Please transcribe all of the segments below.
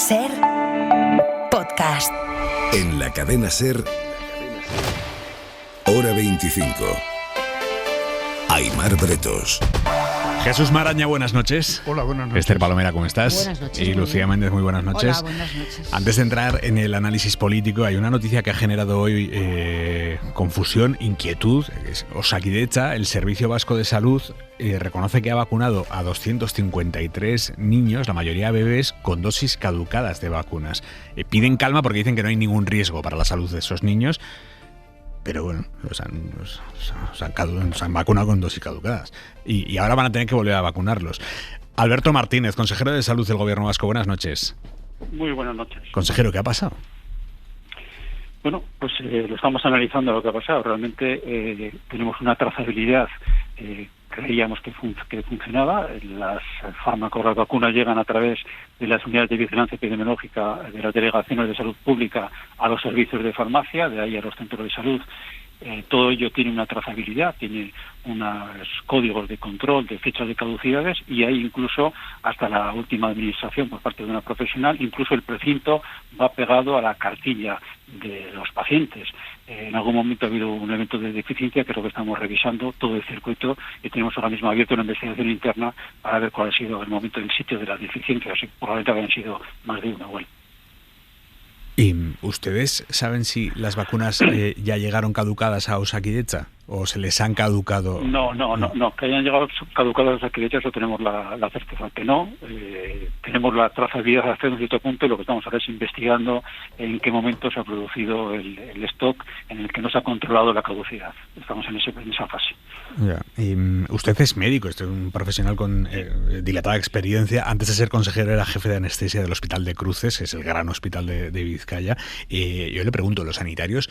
SER Podcast. En la cadena SER, Hora 25. Aimar Bretos. Jesús Maraña, buenas noches. Hola, buenas noches. Esther Palomera, ¿cómo estás? Buenas noches. Y Lucía Méndez, muy buenas noches. Hola, buenas noches. Antes de entrar en el análisis político, hay una noticia que ha generado hoy confusión, inquietud. Osakidetza, el Servicio Vasco de Salud, reconoce que ha vacunado a 253 niños, la mayoría bebés, con dosis caducadas de vacunas. Piden calma porque dicen que no hay ningún riesgo para la salud de esos niños. Pero bueno, los han vacunado con dosis caducadas. Y ahora van a tener que volver a vacunarlos. Alberto Martínez, consejero de Salud del Gobierno Vasco, buenas noches. Muy buenas noches. Consejero, ¿qué ha pasado? Bueno, pues lo estamos analizando lo que ha pasado. Realmente tenemos una trazabilidad. Creíamos que funcionaba. Las fármacos, las vacunas llegan a través de las unidades de vigilancia epidemiológica de las delegaciones de salud pública a los servicios de farmacia, de ahí a los centros de salud. Todo ello tiene una trazabilidad, tiene unos códigos de control, de fechas de caducidades, y hay incluso hasta la última administración por parte de una profesional, incluso el precinto va pegado a la cartilla de los pacientes. En algún momento ha habido un evento de deficiencia, que es lo que estamos revisando, todo el circuito, y tenemos ahora mismo abierto una investigación interna para ver cuál ha sido el momento del sitio de las deficiencias, y probablemente hayan sido más de una. Bueno. ¿Y ustedes saben si las vacunas ya llegaron caducadas a Osakidetza o se les han caducado? No, que hayan llegado caducadas a Osakidetza, eso tenemos la certeza que no. Tenemos la trazabilidad hasta un cierto punto, y lo que estamos ahora es investigando en qué momento se ha producido el stock en el que no se ha controlado la caducidad. Estamos en esa fase. Ya. Y usted es médico, es un profesional con dilatada experiencia. Antes de ser consejero era jefe de anestesia del Hospital de Cruces, que es el gran hospital de Vizcaya. Yo le pregunto, ¿los sanitarios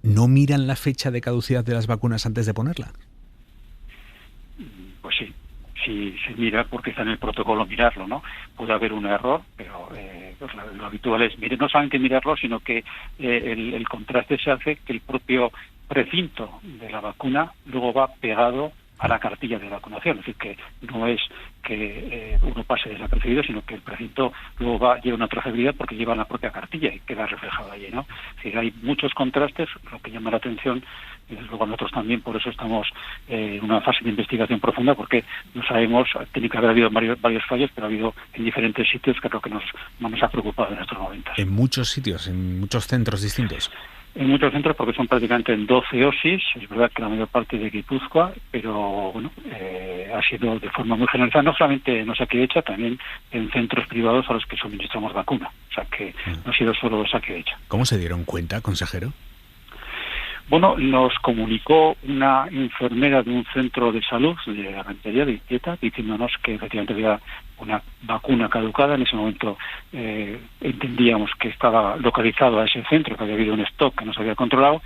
no miran la fecha de caducidad de las vacunas antes de ponerla? Pues sí se mira, porque está en el protocolo mirarlo, ¿no? Puede haber un error, pero pues lo habitual es no solamente mirarlo, sino que el contraste se hace que el propio precinto de la vacuna luego va pegado a la cartilla de vacunación, es decir, que no es que uno pase desapercibido, sino que el precinto luego lleva una trazabilidad porque lleva la propia cartilla y queda reflejado allí, ¿no? Es decir, hay muchos contrastes, lo que llama la atención, y desde luego nosotros también, por eso estamos en una fase de investigación profunda, porque no sabemos, tiene que haber habido varios fallos, pero ha habido en diferentes sitios, que es lo que nos ha preocupado en estos momentos. ¿En muchos sitios, en muchos centros distintos? En muchos centros, porque son prácticamente en 12 OSIs, es verdad que la mayor parte de Guipúzcoa, pero bueno, ha sido de forma muy generalizada, no solamente en Osakidetza, también en centros privados a los que suministramos vacuna, o sea que no ha sido solo Osakidetza. ¿Cómo se dieron cuenta, consejero? Bueno, nos comunicó una enfermera de un centro de salud, de la Rentería de Izquieta, diciéndonos que efectivamente había una vacuna caducada. En ese momento entendíamos que estaba localizado a ese centro, que había habido un stock que no se había controlado.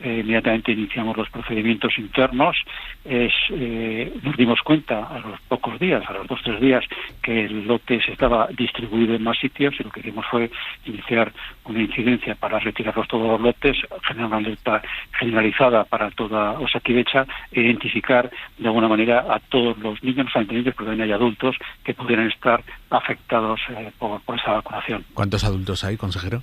Inmediatamente iniciamos los procedimientos internos. Nos dimos cuenta a los pocos días, a los 2 o 3 días, que el lote se estaba distribuido en más sitios, y lo que hicimos fue iniciar una incidencia para retirarlos todos los lotes, generar una alerta generalizada para toda Osakidetza, e identificar de alguna manera a todos los niños, no solamente niños, pero también hay adultos que pudieran estar afectados por esa vacunación. ¿Cuántos adultos hay, consejero?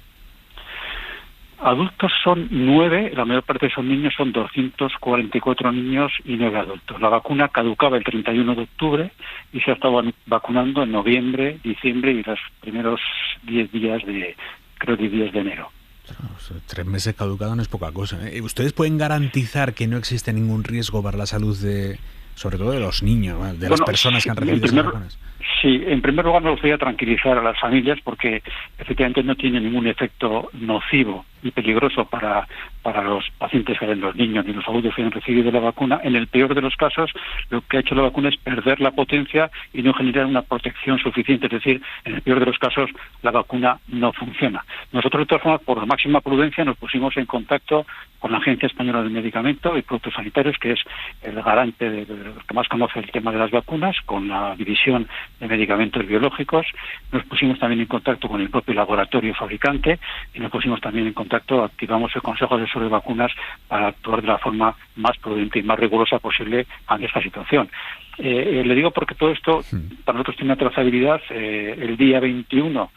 Adultos son 9, la mayor parte son niños, son 244 niños y 9 adultos. La vacuna caducaba el 31 de octubre y se ha estado vacunando en noviembre, diciembre y los primeros 10 días de enero. 3 meses caducado no es poca cosa, ¿eh? ¿Ustedes pueden garantizar que no existe ningún riesgo para la salud sobre todo de los niños, de las personas que han recibido esas vacunas? Sí, en primer lugar me gustaría tranquilizar a las familias, porque efectivamente no tiene ningún efecto nocivo y peligroso para los pacientes, los niños ni los adultos que han recibido la vacuna. En el peor de los casos, lo que ha hecho la vacuna es perder la potencia y no generar una protección suficiente, es decir, en el peor de los casos la vacuna no funciona. Nosotros, de todas formas, por la máxima prudencia, nos pusimos en contacto con la Agencia Española del Medicamento y Productos Sanitarios, que es el garante de los que más conoce el tema de las vacunas, con la División de Medicamentos Biológicos. Nos pusimos también en contacto con el propio laboratorio fabricante y nos pusimos también en contacto, activamos el Consejo Asesor de Vacunas para actuar de la forma más prudente y más rigurosa posible ante esta situación. Le digo porque todo esto para nosotros tiene una trazabilidad. El día 21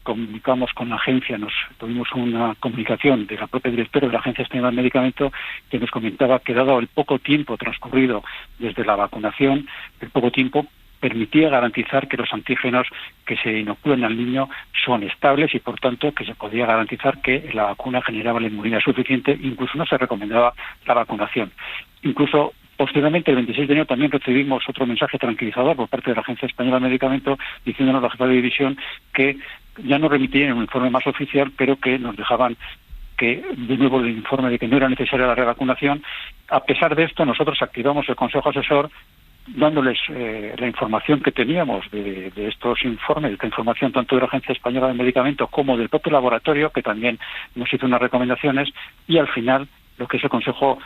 comunicamos con la agencia, tuvimos una comunicación de la propia directora de la Agencia Española del Medicamento que nos comentaba que dado el poco tiempo transcurrido desde la vacunación, el poco tiempo permitía garantizar que los antígenos que se inoculan al niño son estables y, por tanto, que se podía garantizar que la vacuna generaba la inmunidad suficiente. Incluso no se recomendaba la vacunación. Incluso, posteriormente, el 26 de enero, también recibimos otro mensaje tranquilizador por parte de la Agencia Española del Medicamento, diciéndonos la jefa de división que ya nos remitían un informe más oficial, pero que nos dejaban que, de nuevo, el informe de que no era necesaria la revacunación. A pesar de esto, nosotros activamos el Consejo Asesor dándoles la información que teníamos de estos informes, de esta información tanto de la Agencia Española del Medicamento como del propio laboratorio, que también nos hizo unas recomendaciones, y al final lo que es el Consejo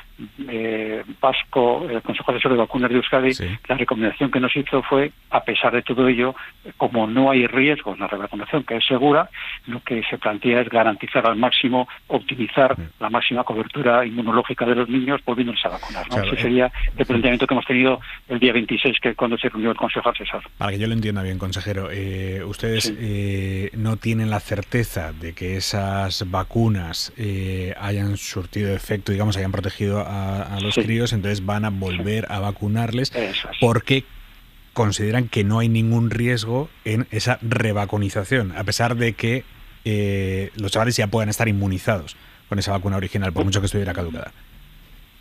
Vasco, el Consejo Asesor de Vacunas de Euskadi, sí, la recomendación que nos hizo fue, a pesar de todo ello, como no hay riesgo en la revacunación, que es segura, lo que se plantea es garantizar al máximo, optimizar la máxima cobertura inmunológica de los niños volviéndoles a vacunar, ¿no? Claro, ese sería el planteamiento que hemos tenido el día 26, que es cuando se reunió el Consejo Asesor. Para que yo lo entienda bien, consejero, ustedes sí, no tienen la certeza de que esas vacunas hayan surtido efecto, digamos, hayan protegido a los críos, entonces van a volver a vacunarles porque consideran que no hay ningún riesgo en esa revacunización, a pesar de que los chavales ya puedan estar inmunizados con esa vacuna original, por mucho que estuviera caducada.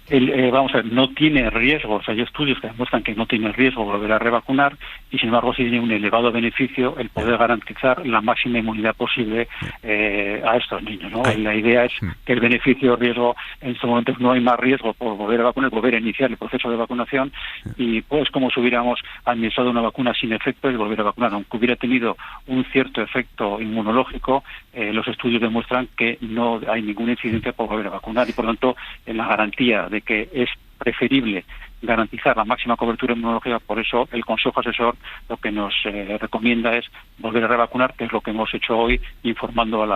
Vamos a ver, no tiene riesgo, o sea, hay estudios que demuestran que no tiene riesgo volver a revacunar y, sin embargo, sí tiene un elevado beneficio el poder garantizar la máxima inmunidad posible a estos niños, ¿no? La idea es que el beneficio-riesgo, en estos momentos no hay más riesgo por volver a vacunar, volver a iniciar el proceso de vacunación, y pues como si hubiéramos administrado una vacuna sin efecto y volver a vacunar, aunque hubiera tenido un cierto efecto inmunológico, los estudios demuestran que no hay ninguna incidencia por volver a vacunar, y por lo tanto, en la garantía de que es preferible garantizar la máxima cobertura inmunológica, por eso el Consejo Asesor lo que nos recomienda es volver a revacunar, que es lo que hemos hecho hoy, informando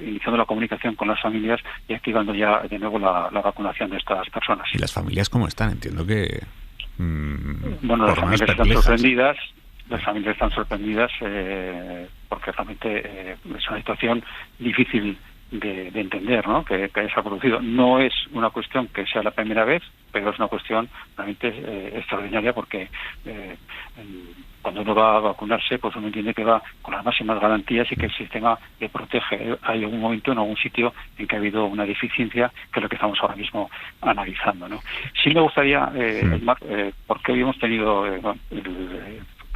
iniciando la comunicación con las familias y activando ya de nuevo la vacunación de estas personas. ¿Y las familias cómo están? Entiendo que bueno, las familias están sorprendidas. Las familias están sorprendidas porque realmente es una situación difícil de entender, ¿no? Que se ha producido. No es una cuestión que sea la primera vez, pero es una cuestión realmente extraordinaria, porque cuando uno va a vacunarse, pues uno entiende que va con las máximas garantías y que el sistema le protege. Hay algún momento en algún sitio en que ha habido una deficiencia, que es lo que estamos ahora mismo analizando, ¿no? Sí me gustaría, porque hoy hemos tenido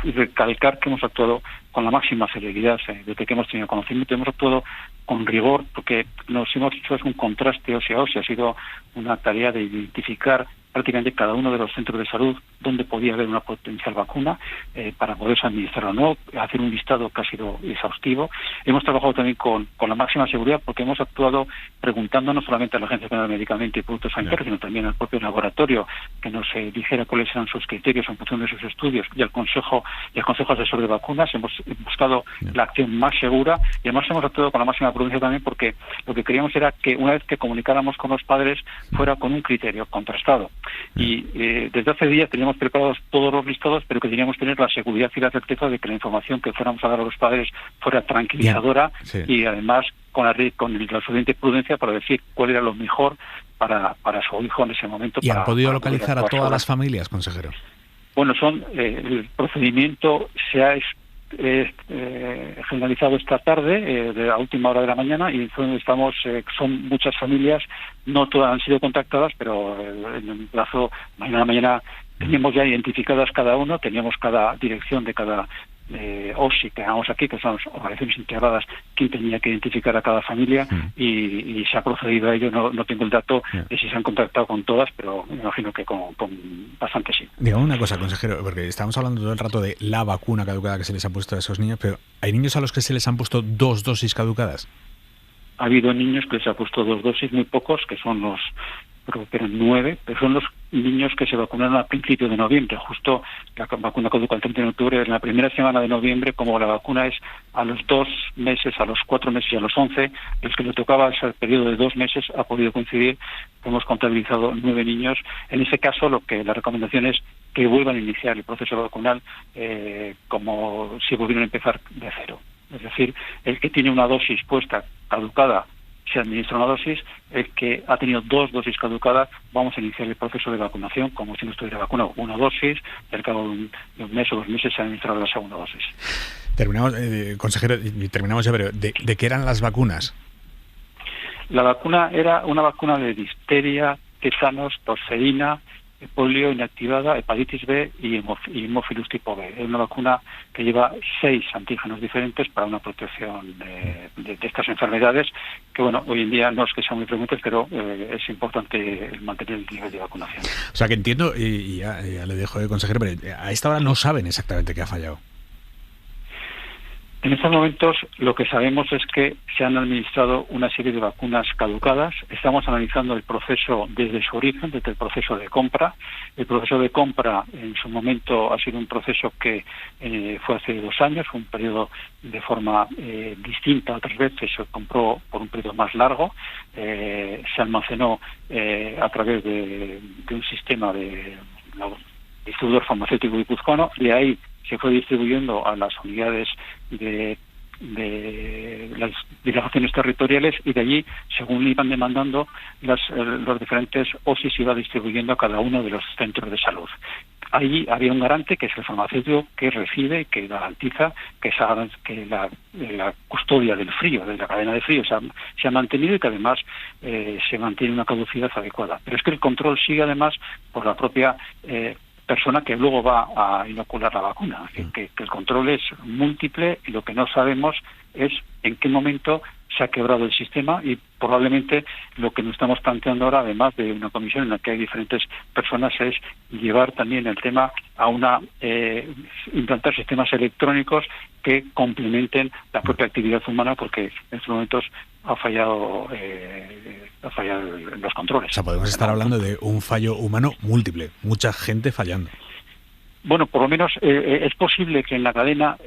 recalcar que hemos actuado con la máxima celeridad desde que hemos tenido conocimiento. Hemos actuado con rigor, porque nos hemos hecho un contraste ósea-ósea. Ha sido una tarea de identificar prácticamente cada uno de los centros de salud donde podía haber una potencial vacuna para poderse administrar o no, hacer un listado que ha sido exhaustivo. Hemos trabajado también con la máxima seguridad, porque hemos actuado preguntando no solamente a la Agencia Española de Medicamentos y Productos Sanitarios, sino también al propio laboratorio, que nos dijera cuáles eran sus criterios en función de sus estudios, y al Consejo Asesor de Vacunas. Hemos buscado la acción más segura, y además hemos actuado con la máxima prudencia también, porque lo que queríamos era que una vez que comunicáramos con los padres fuera con un criterio contrastado. Y desde hace días teníamos preparados todos los listados, pero que teníamos que tener la seguridad y la certeza de que la información que fuéramos a dar a los padres fuera tranquilizadora y además con la suficiente prudencia para decir cuál era lo mejor para su hijo en ese momento. ¿Y han podido localizar a todas las familias, consejero? Bueno, el procedimiento se ha generalizado esta tarde, de la última hora de la mañana, y estamos, son muchas familias, no todas han sido contactadas, pero en el plazo mañana teníamos ya identificadas cada uno, teníamos cada dirección de cada OSI que hagamos aquí, que son organizaciones integradas, quién tenía que identificar a cada familia, y se ha procedido a ello. No tengo el dato de si se han contactado con todas, pero me imagino que con bastante sí. Dígame una cosa, consejero, porque estamos hablando todo el rato de la vacuna caducada que se les ha puesto a esos niños, pero ¿hay niños a los que se les han puesto 2 dosis caducadas? Ha habido niños que se han puesto 2 dosis, muy pocos, que son los, creo que eran 9, pero son los niños que se vacunaron a principios de noviembre. Justo la vacuna caduca el 30 de octubre, en la primera semana de noviembre, como la vacuna es a los 2 meses, a los 4 meses y a los 11, los que le tocaba ese periodo de 2 meses ha podido coincidir. Hemos contabilizado 9 niños. En ese caso, la recomendación es que vuelvan a iniciar el proceso vacunal como si volvieran a empezar de cero. decir, el que tiene una dosis puesta caducada se administra una dosis, el que ha tenido 2 dosis caducadas, vamos a iniciar el proceso de vacunación como si no estuviera vacunado. Una dosis, al cabo de un mes o 2 meses se ha administrado la segunda dosis. Terminamos, consejero, y terminamos ya, pero ¿de qué eran las vacunas? La vacuna era una vacuna de difteria, tétanos, tosferina, polio inactivada, hepatitis B y hemófilus tipo B. Es una vacuna que lleva 6 antígenos diferentes para una protección de estas enfermedades, que bueno, hoy en día no es que sean muy frecuentes, pero es importante mantener el nivel de vacunación. O sea que entiendo, y ya le dejo de consejero, pero a esta hora no saben exactamente qué ha fallado. En estos momentos lo que sabemos es que se han administrado una serie de vacunas caducadas. Estamos analizando el proceso desde su origen, desde el proceso de compra. El proceso de compra en su momento ha sido un proceso que fue hace 2 años, fue un periodo de forma distinta a otras veces, se compró por un periodo más largo, se almacenó a través de un sistema de distribuidor farmacéutico guipuzcoano, de ahí se fue distribuyendo a las unidades de las delegaciones territoriales y de allí, según iban demandando, los diferentes OSIs iba distribuyendo a cada uno de los centros de salud. Allí había un garante, que es el farmacéutico, que recibe, que garantiza que la custodia del frío, de la cadena de frío, se ha mantenido y que además se mantiene una caducidad adecuada. Pero es que el control sigue además por la propia persona que luego va a inocular la vacuna, que el control es múltiple y lo que no sabemos es en qué momento se ha quebrado el sistema, y probablemente lo que nos estamos planteando ahora, además de una comisión en la que hay diferentes personas, es llevar también el tema a implantar sistemas electrónicos que complementen la propia actividad humana, porque en estos momentos ha fallado los controles. O sea, podemos estar hablando de un fallo humano múltiple, mucha gente fallando. Bueno, por lo menos es posible que en la cadena,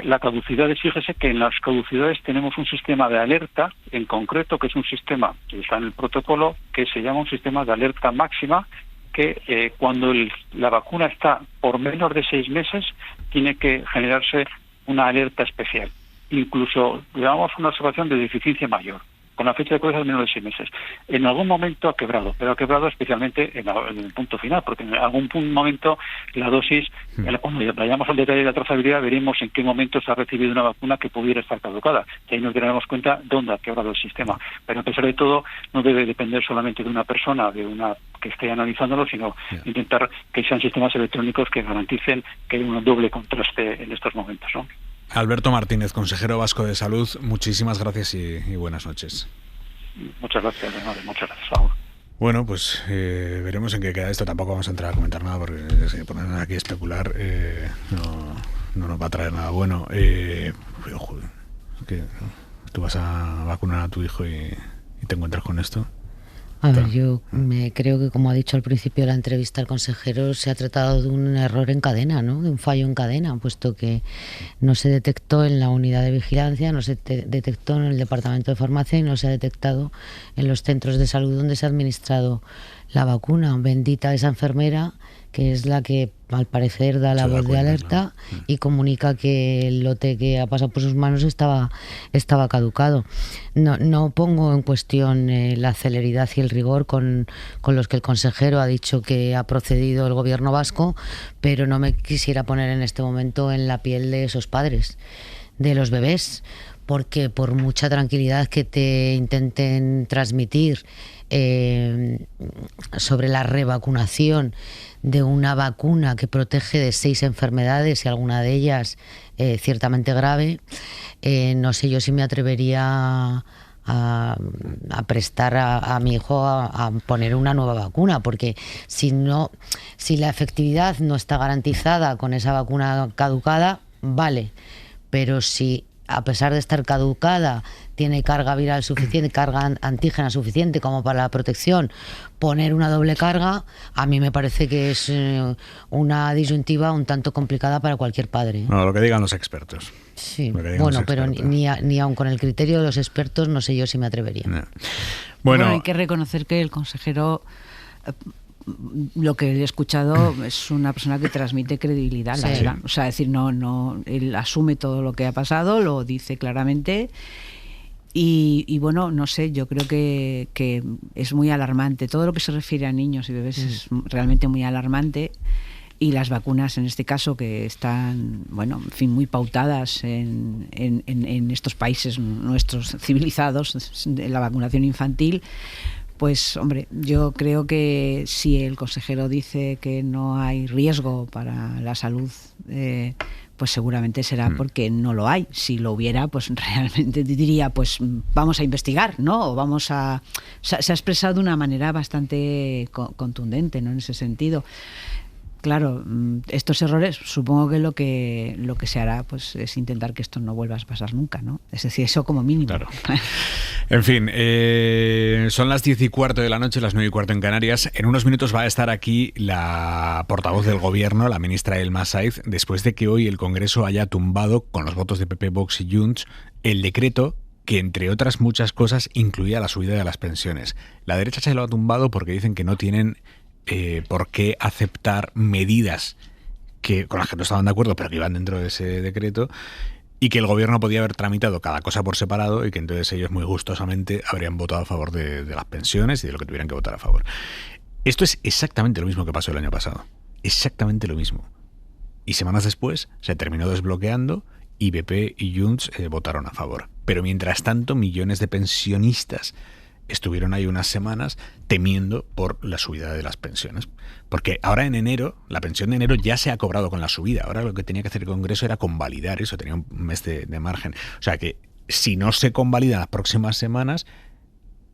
la caducidad, fíjese que en las caducidades tenemos un sistema de alerta, en concreto, que es un sistema que está en el protocolo, que se llama un sistema de alerta máxima, que cuando la vacuna está por menos de 6 meses, tiene que generarse una alerta especial. Incluso llevamos una observación de deficiencia mayor, con la fecha de cabeza de menos de 6 meses. En algún momento ha quebrado, pero ha quebrado especialmente en el punto final, porque en algún momento la dosis, cuando vayamos al detalle de la trazabilidad, veremos en qué momento se ha recibido una vacuna que pudiera estar caducada. Y ahí nos daremos cuenta dónde ha quebrado el sistema. Pero a pesar de todo, no debe depender solamente de una persona, que esté analizándolo, sino intentar que sean sistemas electrónicos que garanticen que hay un doble contraste en estos momentos, ¿no? Alberto Martínez, consejero vasco de Salud, muchísimas gracias y buenas noches. Muchas gracias, muchas gracias, Raúl. Bueno, pues veremos en qué queda esto. Tampoco vamos a entrar a comentar nada, porque si ponen aquí a especular no nos va a traer nada bueno. Joder, que tú vas a vacunar a tu hijo y te encuentras con esto. A ver, yo creo que, como ha dicho al principio de la entrevista el consejero, se ha tratado de un error en cadena, ¿no? De un fallo en cadena, puesto que no se detectó en la unidad de vigilancia, no se detectó en el departamento de farmacia y no se ha detectado en los centros de salud donde se ha administrado la vacuna. Bendita esa enfermera, que es la que al parecer da la voz de alerta, ¿no? Y comunica que el lote que ha pasado por sus manos estaba caducado. No pongo en cuestión la celeridad y el rigor con los que el consejero ha dicho que ha procedido el gobierno vasco, pero no me quisiera poner en este momento en la piel de esos padres, de los bebés, porque por mucha tranquilidad que te intenten transmitir sobre la revacunación de una vacuna que protege de 6 enfermedades y alguna de ellas ciertamente grave, no sé yo si me atrevería a prestar a mi hijo a poner una nueva vacuna, porque si la efectividad no está garantizada con esa vacuna caducada, vale, pero si a pesar de estar caducada tiene carga viral suficiente, carga antígena suficiente como para la protección, poner una doble carga, a mí me parece que es una disyuntiva un tanto complicada para cualquier padre. No, lo que digan los expertos. Sí, bueno, pero ni aun con el criterio de los expertos no sé yo si me atrevería. No. Bueno, hay que reconocer que el consejero lo que he escuchado es una persona que transmite credibilidad, la verdad. O sea, decir, no, él asume todo lo que ha pasado, lo dice claramente. Y bueno, no sé, yo creo que es muy alarmante. Todo lo que se refiere a niños y bebés es realmente muy alarmante. Y las vacunas, en este caso, que están, bueno, en fin, muy pautadas en estos países nuestros civilizados, la vacunación infantil, pues, hombre, yo creo que si el consejero dice que no hay riesgo para la salud, pues seguramente será porque no lo hay. Si lo hubiera, pues realmente diría, pues vamos a investigar, ¿no? O vamos a... Se ha expresado de una manera bastante contundente, ¿no? En ese sentido. Claro, estos errores, supongo que lo que se hará pues es intentar que esto no vuelva a pasar nunca, ¿no? Es decir, eso como mínimo. Claro. En fin, son las 10:15 de la noche, las 9:15 en Canarias. En unos minutos va a estar aquí la portavoz del Gobierno, la ministra Elma Saiz, después de que hoy el Congreso haya tumbado, con los votos de PP, Vox y Junts, el decreto que, entre otras muchas cosas, incluía la subida de las pensiones. La derecha se lo ha tumbado porque dicen que no tienen por qué aceptar medidas con las que no estaban de acuerdo, pero que iban dentro de ese decreto, y que el gobierno podía haber tramitado cada cosa por separado y que entonces ellos muy gustosamente habrían votado a favor de las pensiones y de lo que tuvieran que votar a favor. Esto es exactamente lo mismo que pasó el año pasado. Exactamente lo mismo. Y semanas después se terminó desbloqueando y BP y Junts votaron a favor. Pero mientras tanto, millones de pensionistas estuvieron ahí unas semanas temiendo por la subida de las pensiones. Porque ahora en enero, la pensión de enero ya se ha cobrado con la subida. Ahora lo que tenía que hacer el Congreso era convalidar eso, tenía un mes de margen. O sea que si no se convalida en las próximas semanas,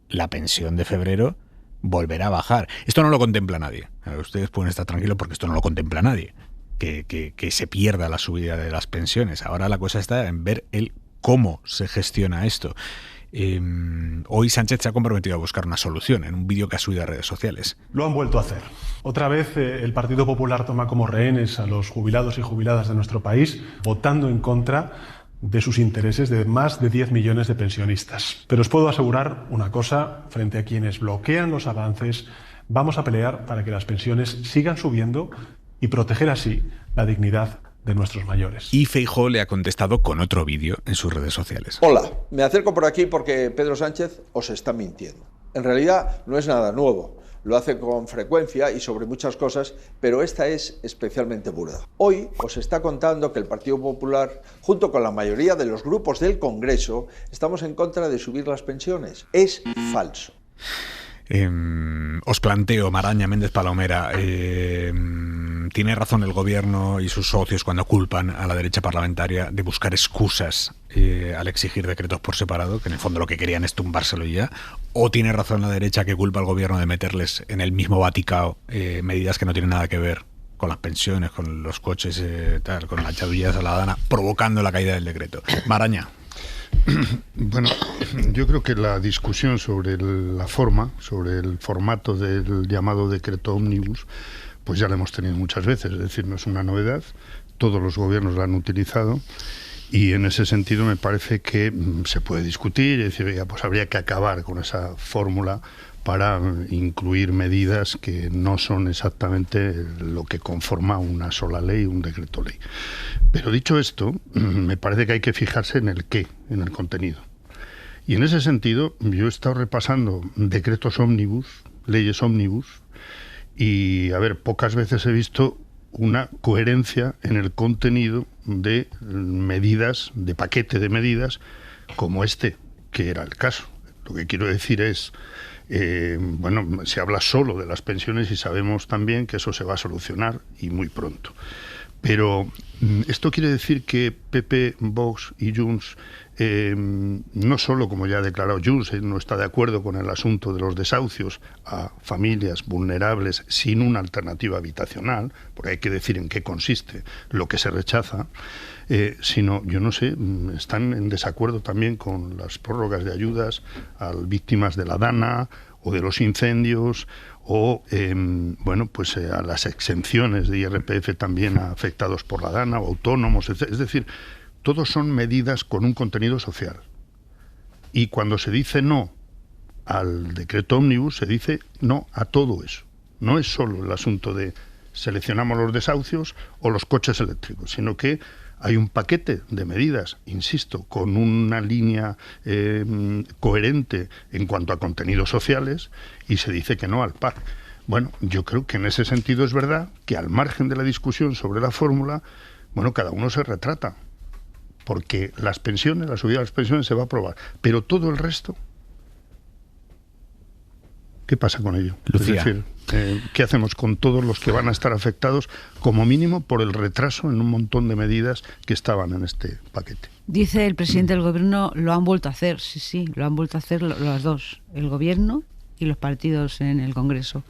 la pensión de febrero volverá a bajar. Esto no lo contempla nadie. Ustedes pueden estar tranquilos porque esto no lo contempla nadie. Que se pierda la subida de las pensiones. Ahora la cosa está en ver cómo se gestiona esto. Hoy Sánchez se ha comprometido a buscar una solución en un vídeo que ha subido a redes sociales. Lo han vuelto a hacer. Otra vez el Partido Popular toma como rehenes a los jubilados y jubiladas de nuestro país, votando en contra de sus intereses de más de 10 millones de pensionistas. Pero os puedo asegurar una cosa, frente a quienes bloquean los avances, vamos a pelear para que las pensiones sigan subiendo y proteger así la dignidad de nuestros mayores. Y Feijóo le ha contestado con otro vídeo en sus redes sociales. Hola, me acerco por aquí porque Pedro Sánchez os está mintiendo. En realidad no es nada nuevo, lo hace con frecuencia y sobre muchas cosas, pero esta es especialmente burda. Hoy os está contando que el Partido Popular, junto con la mayoría de los grupos del Congreso, estamos en contra de subir las pensiones. Es falso. Os planteo, Maraña, Méndez Palomera, ¿tiene razón el gobierno y sus socios cuando culpan a la derecha parlamentaria de buscar excusas al exigir decretos por separado, que en el fondo lo que querían es tumbárselo ya? ¿O tiene razón la derecha que culpa al gobierno de meterles en el mismo baticao medidas que no tienen nada que ver con las pensiones, con los coches, con las chavillas a la dana, provocando la caída del decreto? Maraña. Bueno, yo creo que la discusión sobre la forma, sobre el formato del llamado decreto ómnibus, pues ya la hemos tenido muchas veces, es decir, no es una novedad, todos los gobiernos la han utilizado y en ese sentido me parece que se puede discutir y decir, ya, pues habría que acabar con esa fórmula para incluir medidas que no son exactamente lo que conforma una sola ley, un decreto ley. Pero dicho esto, me parece que hay que fijarse en el qué, en el contenido. Y en ese sentido, yo he estado repasando decretos ómnibus, leyes ómnibus, y a ver, pocas veces he visto una coherencia en el contenido de medidas, de paquete de medidas, como este, que era el caso. Lo que quiero decir es, bueno, se habla solo de las pensiones y sabemos también que eso se va a solucionar y muy pronto. Pero esto quiere decir que PP, Vox y Junts, no solo, como ya ha declarado Junts, no está de acuerdo con el asunto de los desahucios a familias vulnerables sin una alternativa habitacional, porque hay que decir en qué consiste lo que se rechaza, sino, yo no sé, están en desacuerdo también con las prórrogas de ayudas a víctimas de la DANA o de los incendios, o bueno, pues a las exenciones de IRPF también a afectados por la DANA o autónomos, etc. Es decir, todos son medidas con un contenido social. Y cuando se dice no al decreto ómnibus, se dice no a todo eso. No es solo el asunto de seleccionamos los desahucios o los coches eléctricos, sino que hay un paquete de medidas, insisto, con una línea coherente en cuanto a contenidos sociales, y se dice que no al PAC. Bueno, yo creo que en ese sentido es verdad que, al margen de la discusión sobre la fórmula, bueno, cada uno se retrata, porque las pensiones, la subida de las pensiones se va a aprobar, pero todo el resto, ¿qué pasa con ello? Lucía. Es decir, ¿qué hacemos con todos los que van a estar afectados, como mínimo, por el retraso en un montón de medidas que estaban en este paquete? Dice el presidente del gobierno, lo han vuelto a hacer, sí, lo han vuelto a hacer los dos, el gobierno y los partidos en el Congreso.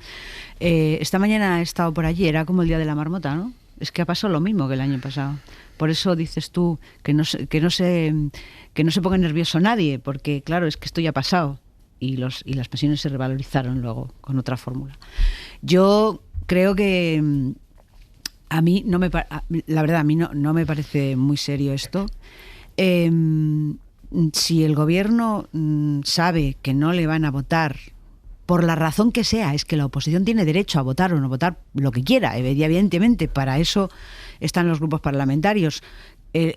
Esta mañana he estado por allí, era como el día de la marmota, ¿no? Es que ha pasado lo mismo que el año pasado. Por eso dices tú que no se ponga nervioso nadie, porque claro, es que esto ya ha pasado. Y las pensiones se revalorizaron luego con otra fórmula. Yo creo que a mí no me no me parece muy serio esto. Si el gobierno sabe que no le van a votar por la razón que sea, es que la oposición tiene derecho a votar o no votar lo que quiera, evidentemente, para eso están los grupos parlamentarios.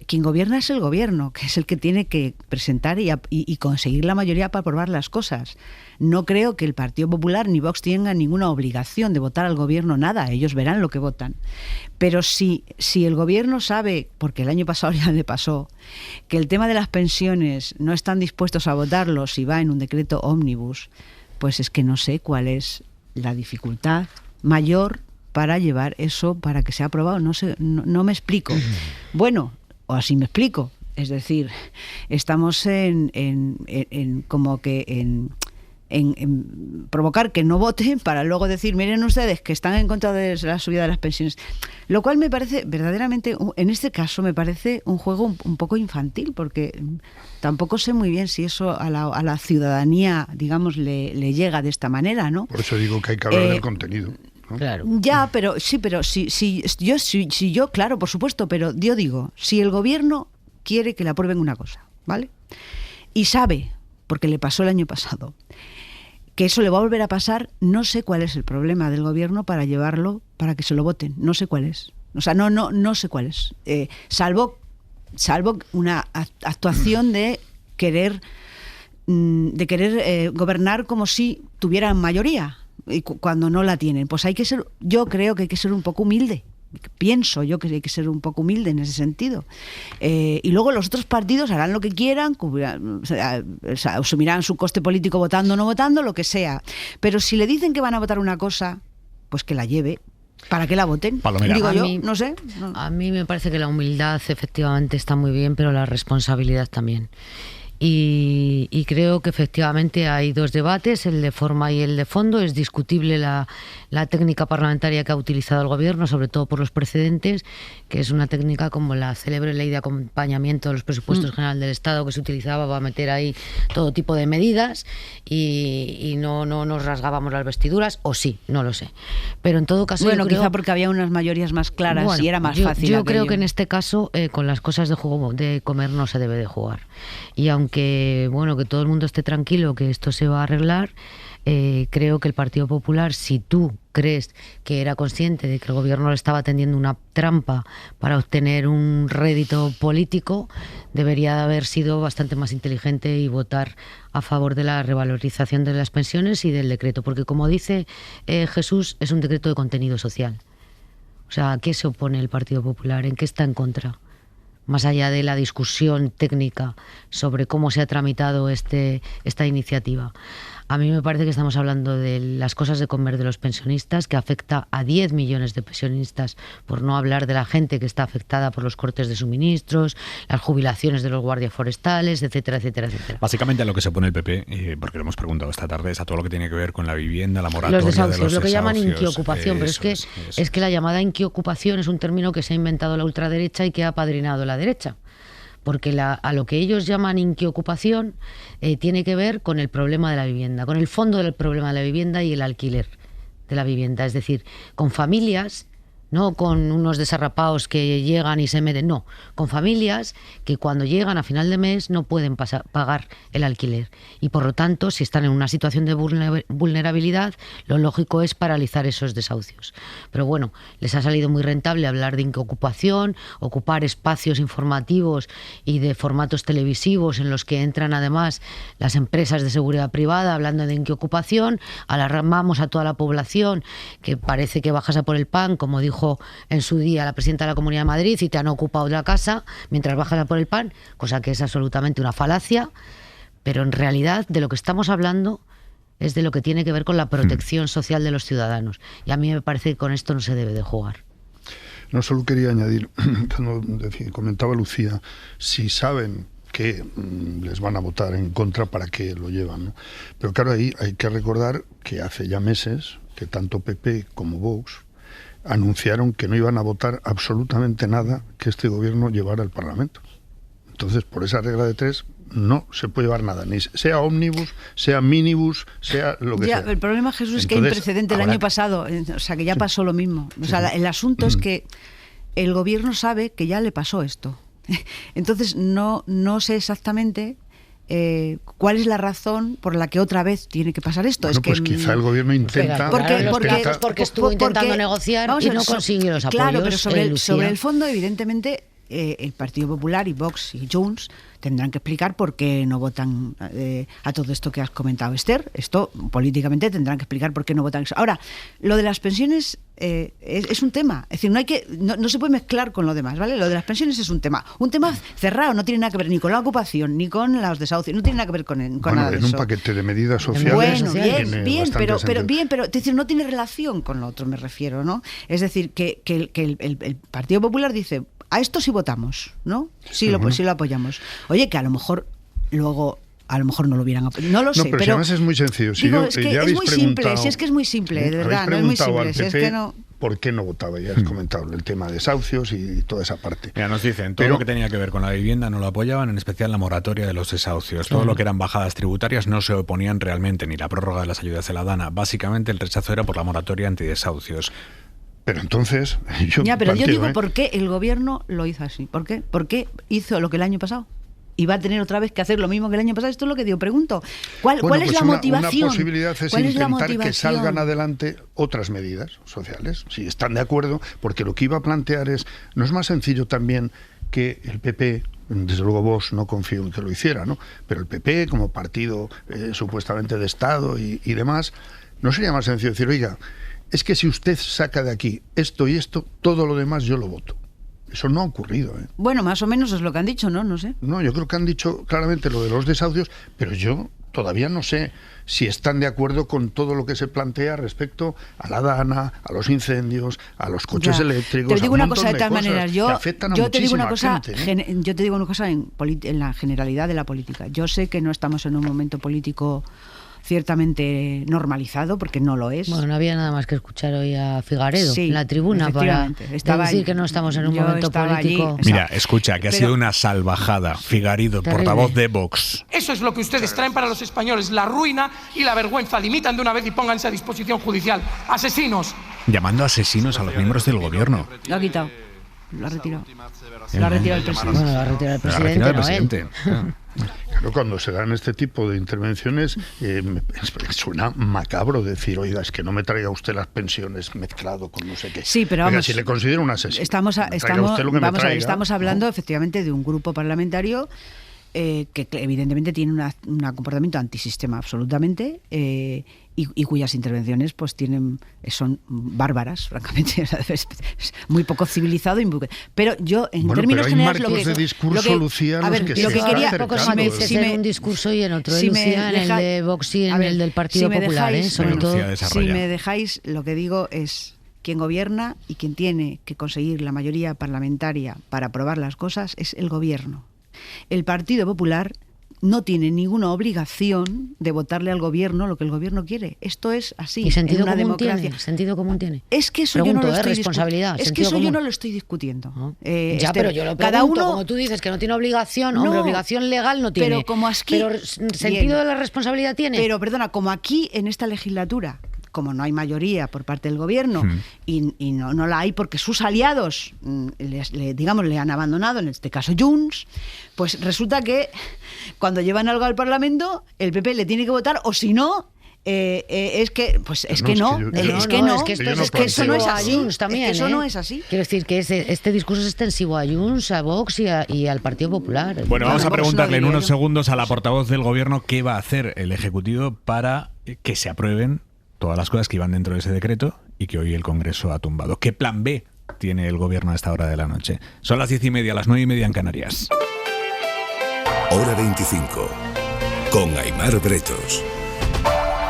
Quien gobierna es el gobierno, que es el que tiene que presentar y conseguir la mayoría para aprobar las cosas. No creo que el Partido Popular ni Vox tengan ninguna obligación de votar al gobierno nada, ellos verán lo que votan. Pero si el gobierno sabe, porque el año pasado ya le pasó, que el tema de las pensiones no están dispuestos a votarlo si va en un decreto ómnibus, pues es que no sé cuál es la dificultad mayor para llevar eso para que sea aprobado. No sé, no me explico. Bueno, o así me explico. Es decir, estamos en provocar que no voten para luego decir, miren ustedes que están en contra de la subida de las pensiones. Lo cual me parece verdaderamente, en este caso me parece un juego un poco infantil, porque tampoco sé muy bien si eso a la ciudadanía, digamos, le llega de esta manera, ¿no? Por eso digo que hay que hablar del contenido, ¿no? Claro. Ya, pero yo, claro, por supuesto, pero yo digo, si el gobierno quiere que le aprueben una cosa, ¿vale? Y sabe, porque le pasó el año pasado, que eso le va a volver a pasar, no sé cuál es el problema del gobierno para llevarlo, para que se lo voten, no sé cuál es. O sea, no sé cuál es. Salvo una actuación de querer gobernar como si tuvieran mayoría, y cuando no la tienen. Pues yo creo que hay que ser un poco humilde. Pienso yo que hay que ser un poco humilde en ese sentido. Y luego los otros partidos harán lo que quieran, asumirán su coste político votando o no votando, lo que sea. Pero si le dicen que van a votar una cosa, pues que la lleve. ¿Para qué la voten? Palomera. Digo yo, no sé. A mí me parece que la humildad efectivamente está muy bien, pero la responsabilidad también. Y creo que efectivamente hay dos debates, el de forma y el de fondo. Es discutible la técnica parlamentaria que ha utilizado el gobierno, sobre todo por los precedentes, que es una técnica como la célebre ley de acompañamiento de los presupuestos generales del Estado, que se utilizaba para meter ahí todo tipo de medidas y no nos rasgábamos las vestiduras, o sí, no lo sé. Pero en todo caso, bueno, quizá porque había unas mayorías más claras y era más fácil. Yo creo que en este caso con las cosas de comer no se debe de jugar. Y aunque que todo el mundo esté tranquilo que esto se va a arreglar, creo que el Partido Popular, si tú crees que era consciente de que el gobierno le estaba tendiendo una trampa para obtener un rédito político, debería haber sido bastante más inteligente y votar a favor de la revalorización de las pensiones y del decreto, porque como dice Jesús, es un decreto de contenido social. O sea, ¿a qué se opone el Partido Popular? ¿En qué está en contra? Más allá de la discusión técnica sobre cómo se ha tramitado esta iniciativa. A mí me parece que estamos hablando de las cosas de comer de los pensionistas, que afecta a 10 millones de pensionistas, por no hablar de la gente que está afectada por los cortes de suministros, las jubilaciones de los guardias forestales, etcétera, etcétera, etcétera. Básicamente a lo que se pone el PP, porque lo hemos preguntado esta tarde, es a todo lo que tiene que ver con la vivienda, la moratoria los desahucios, de los lo que desahucios, llaman inquiocupación, pero es que la llamada inquiocupación es un término que se ha inventado la ultraderecha y que ha apadrinado la derecha. Porque a lo que ellos llaman inquiocupación tiene que ver con el problema de la vivienda, con el fondo del problema de la vivienda y el alquiler de la vivienda. Es decir, con familias no con unos desarrapados que llegan y se meten, no, con familias que cuando llegan a final de mes no pueden pagar el alquiler y por lo tanto, si están en una situación de vulnerabilidad, lo lógico es paralizar esos desahucios. Pero bueno, les ha salido muy rentable hablar de incocupación, ocupar espacios informativos y de formatos televisivos en los que entran además las empresas de seguridad privada hablando de inquiocupación, alarmamos a toda la población que parece que bajas a por el pan, como dijo en su día la presidenta de la Comunidad de Madrid, y te han ocupado la casa mientras bajas a por el pan, cosa que es absolutamente una falacia, pero en realidad de lo que estamos hablando es de lo que tiene que ver con la protección social de los ciudadanos, y a mí me parece que con esto no se debe de jugar. No, solo quería añadir, cuando comentaba Lucía, si saben que les van a votar en contra, ¿para qué lo llevan, ¿no? Pero claro, ahí hay que recordar que hace ya meses que tanto PP como Vox anunciaron que no iban a votar absolutamente nada que este gobierno llevara al Parlamento. Entonces, por esa regla de 3, no se puede llevar nada, ni sea ómnibus, sea minibus, sea lo que sea. El problema, Jesús, es que hay un precedente el año pasado, o sea, que ya pasó lo mismo. O sea, el asunto es que el gobierno sabe que ya le pasó esto. Entonces, no sé exactamente cuál es la razón por la que otra vez tiene que pasar esto. Bueno, es que pues quizá el gobierno intenta... Porque estuvo intentando negociar y no consiguió los apoyos. Claro, pero sobre el fondo, evidentemente, el Partido Popular y Vox y Junts tendrán que explicar por qué no votan a todo esto que has comentado, Esther. Esto políticamente tendrán que explicar por qué no votan. Ahora, lo de las pensiones es un tema. Es decir, no se puede mezclar con lo demás, ¿vale? Lo de las pensiones es un tema cerrado, no tiene nada que ver ni con la ocupación, ni con los desahucios, no tiene nada que ver con nada de eso. En un paquete de medidas sociales. Bueno, bien, pero es decir, no tiene relación con lo otro, me refiero, ¿no? Es decir, que el Partido Popular dice: a esto sí votamos, ¿no? Sí lo apoyamos. Oye, que a lo mejor luego no lo hubieran apoyado. No lo sé, pero además es muy sencillo. Es muy simple, si es que es muy simple, de verdad, no es muy simple. Si es que no... ¿Por qué no votaba? Ya has comentado el tema de desahucios y toda esa parte. Mira, nos dicen, todo lo que tenía que ver con la vivienda no lo apoyaban, en especial la moratoria de los desahucios. Todo lo que eran bajadas tributarias no se oponían realmente, ni la prórroga de las ayudas de la DANA. Básicamente el rechazo era por la moratoria antidesahucios. Pero entonces, yo digo, ¿por qué el gobierno lo hizo así? ¿Por qué? ¿Por qué hizo lo que el año pasado? Y va a tener otra vez que hacer lo mismo que el año pasado. Esto es lo que yo pregunto. ¿Cuál es la motivación? Una posibilidad es intentar que salgan adelante otras medidas sociales, si están de acuerdo, porque lo que iba a plantear no es más sencillo también que el PP, desde luego Vox no confío en que lo hiciera, ¿no? Pero el PP como partido supuestamente de Estado y demás, ¿no sería más sencillo decir, oiga, es que si usted saca de aquí esto y esto, todo lo demás yo lo voto? Eso no ha ocurrido, ¿eh? Bueno, más o menos es lo que han dicho, ¿no? No sé. No, yo creo que han dicho claramente lo de los desahucios, pero yo todavía no sé si están de acuerdo con todo lo que se plantea respecto a la DANA, a los incendios, a los coches eléctricos. Te digo una cosa de tal manera, yo te digo una cosa, gente, ¿eh? Yo te digo una cosa en la generalidad de la política. Yo sé que no estamos en un momento político ciertamente normalizado, porque no lo es. Bueno, no había nada más que escuchar hoy a Figaredo en la tribuna para decir que no estamos en un momento político. Allí, mira, escucha, que ha sido una salvajada. Figaredo, portavoz de Vox. Eso es lo que ustedes traen para los españoles, la ruina y la vergüenza. Dimitan de una vez y pónganse a disposición judicial. ¡Asesinos! Llamando asesinos a los miembros del gobierno. Lo ha quitado. Lo ha retirado. Lo ha retirado el presidente. Bueno, lo ha retirado el presidente, Claro, cuando se dan este tipo de intervenciones suena macabro decir, oiga, es que no me traiga usted las pensiones mezclado con no sé qué. Sí, pero vamos, oiga, si le considero un asesino, estamos hablando efectivamente de un grupo parlamentario que evidentemente tiene un comportamiento antisistema absolutamente y cuyas intervenciones pues son bárbaras, francamente. Es muy poco civilizado pero yo en términos generales lo que Lucía, lo que quería en un discurso y en otro Lucía, en el de Vox y en el del Partido Popular, sobre todo. Si me dejáis, lo que digo es: quien gobierna y quien tiene que conseguir la mayoría parlamentaria para aprobar las cosas es el gobierno. El Partido Popular no tiene ninguna obligación de votarle al gobierno lo que el gobierno quiere. Esto es así. ¿Y sentido en una común democracia? Tiene? ¿Sentido común tiene? Es que eso Pregunto, yo no lo estoy responsabilidad. Es que eso yo no lo estoy discutiendo. ¿No? Pero yo lo pregunto, cada uno, como tú dices, que no tiene obligación, obligación legal no tiene. Pero como aquí, pero sentido de la responsabilidad tiene. Pero perdona, como aquí en esta legislatura como no hay mayoría por parte del gobierno y no la hay porque sus aliados le han abandonado, en este caso Junts, pues resulta que cuando llevan algo al Parlamento el PP le tiene que votar, o si no, es que eso no es así. También, eso no es así. Quiero decir que este discurso es extensivo a Junts, a Vox y al Partido Popular. Bueno, vamos a preguntarle en unos segundos a la portavoz del gobierno qué va a hacer el Ejecutivo para que se aprueben todas las cosas que iban dentro de ese decreto y que hoy el Congreso ha tumbado. ¿Qué plan B tiene el gobierno a esta hora de la noche? Son las 10:30, las 9:30 en Canarias. Hora 25. Con Aimar Bretos.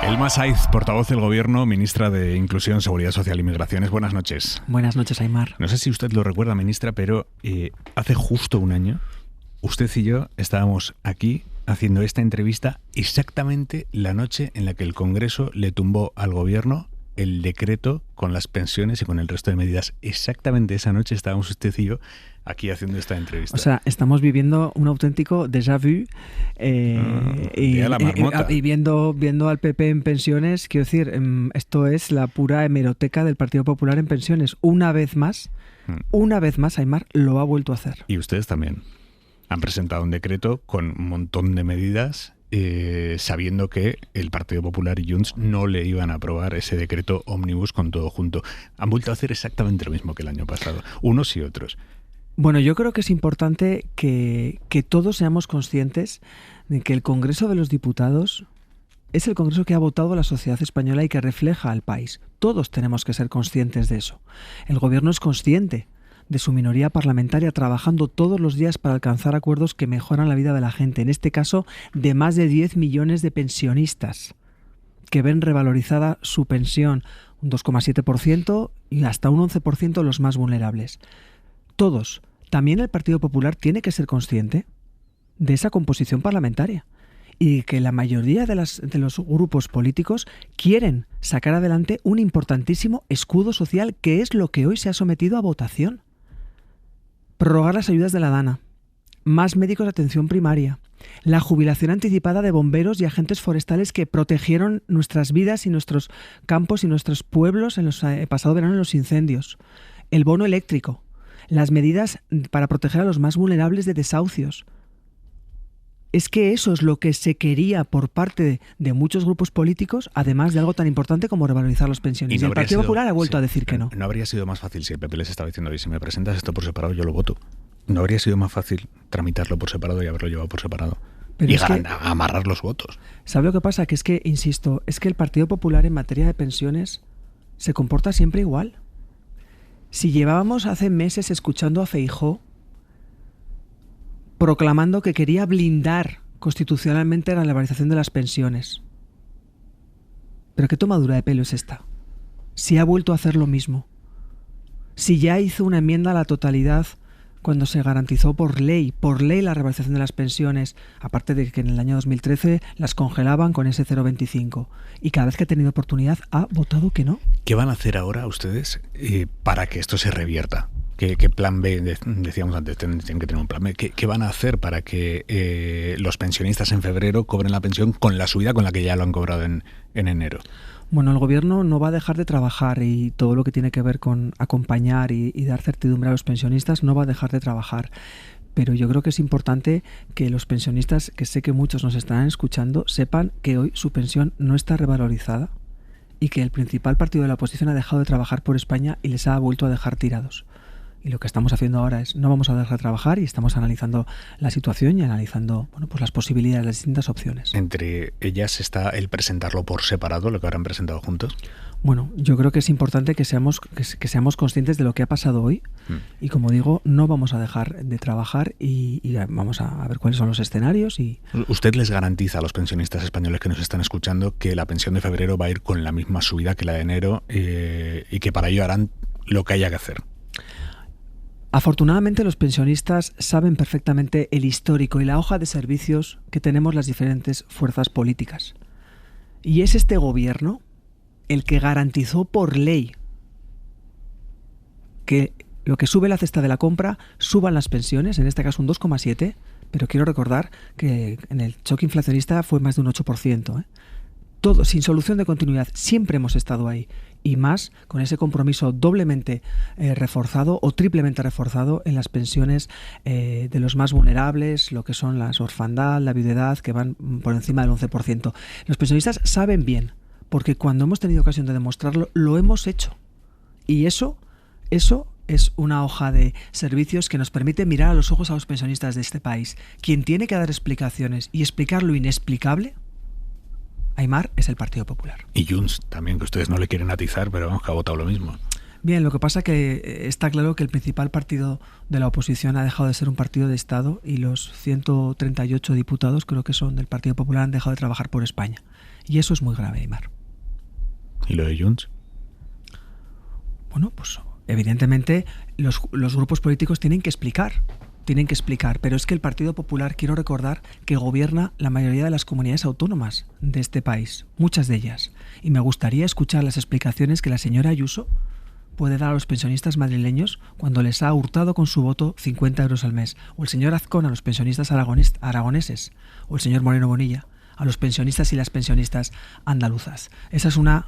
Elma Saiz, portavoz del Gobierno, ministra de Inclusión, Seguridad Social y Migraciones. Buenas noches. Buenas noches, Aimar. No sé si usted lo recuerda, ministra, pero hace justo un año, usted y yo estábamos aquí haciendo esta entrevista exactamente la noche en la que el Congreso le tumbó al Gobierno el decreto con las pensiones y con el resto de medidas. Exactamente esa noche estábamos usted y yo aquí haciendo esta entrevista. O sea, estamos viviendo un auténtico déjà vu y viendo al PP en pensiones. Quiero decir, esto es la pura hemeroteca del Partido Popular en pensiones. Una vez más, Aimar lo ha vuelto a hacer. Y ustedes también han presentado un decreto con un montón de medidas, sabiendo que el Partido Popular y Junts no le iban a aprobar ese decreto ómnibus con todo junto. Han vuelto a hacer exactamente lo mismo que el año pasado, unos y otros. Bueno, yo creo que es importante que todos seamos conscientes de que el Congreso de los Diputados es el Congreso que ha votado a la sociedad española y que refleja al país. Todos tenemos que ser conscientes de eso. El Gobierno es consciente de su minoría parlamentaria trabajando todos los días para alcanzar acuerdos que mejoran la vida de la gente, en este caso de más de 10 millones de pensionistas que ven revalorizada su pensión un 2,7% y hasta un 11% los más vulnerables. Todos, también el Partido Popular tiene que ser consciente de esa composición parlamentaria y que la mayoría de los grupos políticos quieren sacar adelante un importantísimo escudo social, que es lo que hoy se ha sometido a votación. Prorrogar las ayudas de la DANA, más médicos de atención primaria, la jubilación anticipada de bomberos y agentes forestales que protegieron nuestras vidas y nuestros campos y nuestros pueblos en el pasado verano en los incendios, el bono eléctrico, las medidas para proteger a los más vulnerables de desahucios. Es que eso es lo que se quería por parte de muchos grupos políticos, además de algo tan importante como revalorizar las pensiones. Y el Partido Popular ha vuelto a decir que no. ¿No habría sido más fácil si el PP les estaba diciendo, si me presentas esto por separado, yo lo voto? ¿No habría sido más fácil tramitarlo por separado y haberlo llevado por separado? Pero y amarrar los votos. ¿Sabe lo que pasa? Que es que, insisto, es que el Partido Popular en materia de pensiones se comporta siempre igual. Si llevábamos hace meses escuchando a Feijóo proclamando que quería blindar constitucionalmente la revalorización de las pensiones. ¿Pero qué tomadura de pelo es esta? Si ha vuelto a hacer lo mismo. Si ya hizo una enmienda a la totalidad cuando se garantizó por ley la revalorización de las pensiones, aparte de que en el año 2013 las congelaban con ese 0,25. Y cada vez que ha tenido oportunidad ha votado que no. ¿Qué van a hacer ahora ustedes para que esto se revierta? ¿Qué plan B? Decíamos antes, tienen que tener un plan B. ¿Qué van a hacer para que los pensionistas en febrero cobren la pensión con la subida con la que ya lo han cobrado en enero? Bueno, el Gobierno no va a dejar de trabajar y todo lo que tiene que ver con acompañar y dar certidumbre a los pensionistas no va a dejar de trabajar. Pero yo creo que es importante que los pensionistas, que sé que muchos nos estarán escuchando, sepan que hoy su pensión no está revalorizada y que el principal partido de la oposición ha dejado de trabajar por España y les ha vuelto a dejar tirados. Y lo que estamos haciendo ahora es, no vamos a dejar de trabajar y estamos analizando la situación y analizando pues las posibilidades, las distintas opciones. ¿Entre ellas está el presentarlo por separado, lo que habrán presentado juntos? Bueno, yo creo que es importante que seamos conscientes de lo que ha pasado hoy y, como digo, no vamos a dejar de trabajar y vamos a ver cuáles son los escenarios. ¿Usted les garantiza a los pensionistas españoles que nos están escuchando que la pensión de febrero va a ir con la misma subida que la de enero y que para ello harán lo que haya que hacer? Afortunadamente los pensionistas saben perfectamente el histórico y la hoja de servicios que tenemos las diferentes fuerzas políticas. Y es este gobierno el que garantizó por ley que lo que sube la cesta de la compra suban las pensiones, en este caso un 2,7%, pero quiero recordar que en el choque inflacionista fue más de un 8%. todo, sin solución de continuidad. Siempre hemos estado ahí. Y más con ese compromiso doblemente reforzado o triplemente reforzado en las pensiones de los más vulnerables, lo que son las orfandad, la viudedad, que van por encima del 11%. Los pensionistas saben bien, porque cuando hemos tenido ocasión de demostrarlo, lo hemos hecho. Y eso es una hoja de servicios que nos permite mirar a los ojos a los pensionistas de este país. Quien tiene que dar explicaciones y explicar lo inexplicable, Aimar, es el Partido Popular. Y Junts también, que ustedes no le quieren atizar, pero vamos, que ha votado lo mismo. Bien, lo que pasa que está claro que el principal partido de la oposición ha dejado de ser un partido de Estado y los 138 diputados, creo que son del Partido Popular, han dejado de trabajar por España. Y eso es muy grave, Aimar. ¿Y lo de Junts? Bueno, pues evidentemente los grupos políticos tienen que explicar, pero es que el Partido Popular, quiero recordar que gobierna la mayoría de las comunidades autónomas de este país, muchas de ellas, y me gustaría escuchar las explicaciones que la señora Ayuso puede dar a los pensionistas madrileños cuando les ha hurtado con su voto 50 euros al mes, o el señor Azcón a los pensionistas aragoneses, o el señor Moreno Bonilla a los pensionistas y las pensionistas andaluzas. Esa es una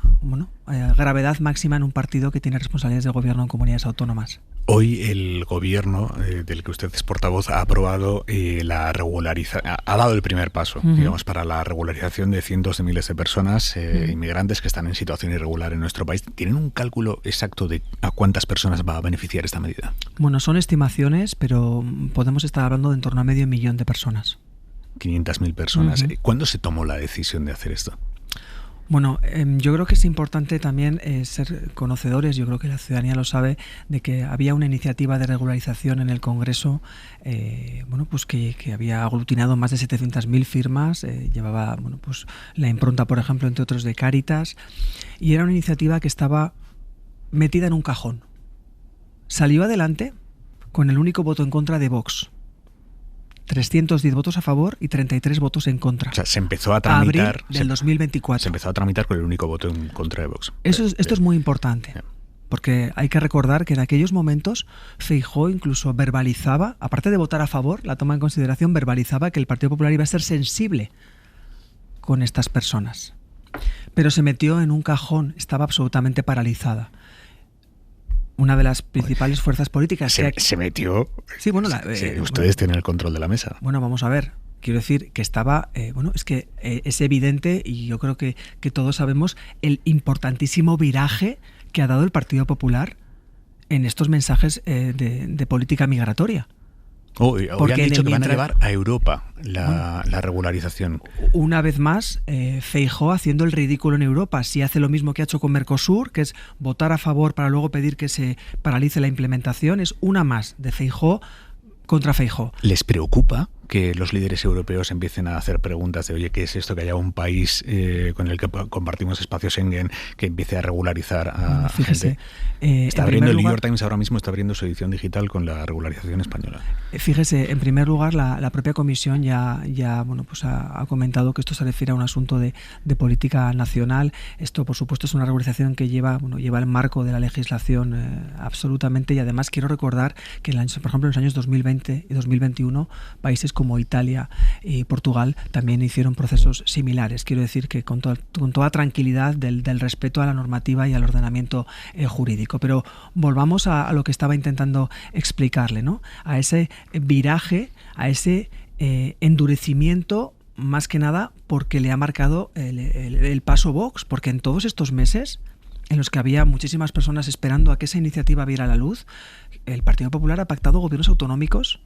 gravedad máxima en un partido que tiene responsabilidades de gobierno en comunidades autónomas. Hoy el gobierno del que usted es portavoz ha aprobado ha dado el primer paso, digamos, para la regularización de cientos de miles de personas inmigrantes que están en situación irregular en nuestro país. ¿Tienen un cálculo exacto de a cuántas personas va a beneficiar esta medida? Bueno, son estimaciones, pero podemos estar hablando de en torno a 500.000 de personas. 500.000 personas. ¿Cuándo se tomó la decisión de hacer esto? Bueno, yo creo que es importante también ser conocedores, yo creo que la ciudadanía lo sabe, de que había una iniciativa de regularización en el Congreso, pues que había aglutinado más de 700.000 firmas, llevaba pues la impronta, por ejemplo, entre otros de Cáritas, y era una iniciativa que estaba metida en un cajón. Salió adelante con el único voto en contra de Vox. 310 votos a favor y 33 votos en contra. O sea, se empezó a tramitar... Abril del 2024. Se empezó a tramitar con el único voto en contra de Vox. Esto es muy importante, porque hay que recordar que en aquellos momentos Feijóo incluso verbalizaba, aparte de votar a favor, la toma en consideración, verbalizaba que el Partido Popular iba a ser sensible con estas personas. Pero se metió en un cajón, estaba absolutamente paralizada. Una de las principales fuerzas políticas se metió. Sí, bueno, ustedes tienen el control de la mesa. Bueno, vamos a ver. Quiero decir que estaba, es evidente, y yo creo que todos sabemos el importantísimo viraje que ha dado el Partido Popular en estos mensajes de política migratoria. Hoy han dicho que van a llevar a Europa la regularización. Una vez más, Feijóo haciendo el ridículo en Europa. Si hace lo mismo que ha hecho con Mercosur, que es votar a favor para luego pedir que se paralice la implementación, es una más de Feijóo contra Feijóo. ¿Les preocupa que los líderes europeos empiecen a hacer preguntas de, oye, ¿qué es esto que haya un país con el que compartimos espacio Schengen que empiece a regularizar a fíjese, gente? Está abriendo el New York Times ahora mismo, está abriendo su edición digital con la regularización española. Fíjese, en primer lugar, la propia Comisión ya ha comentado que esto se refiere a un asunto de política nacional. Esto, por supuesto, es una regularización que lleva el marco de la legislación absolutamente, y además quiero recordar que, por ejemplo, en los años 2020 y 2021, países como Italia y Portugal también hicieron procesos similares. Quiero decir que con toda tranquilidad del respeto a la normativa y al ordenamiento jurídico. Pero volvamos a lo que estaba intentando explicarle, ¿no? A ese viraje, a ese endurecimiento, más que nada porque le ha marcado el paso Vox, porque en todos estos meses en los que había muchísimas personas esperando a que esa iniciativa viera la luz, el Partido Popular ha pactado gobiernos autonómicos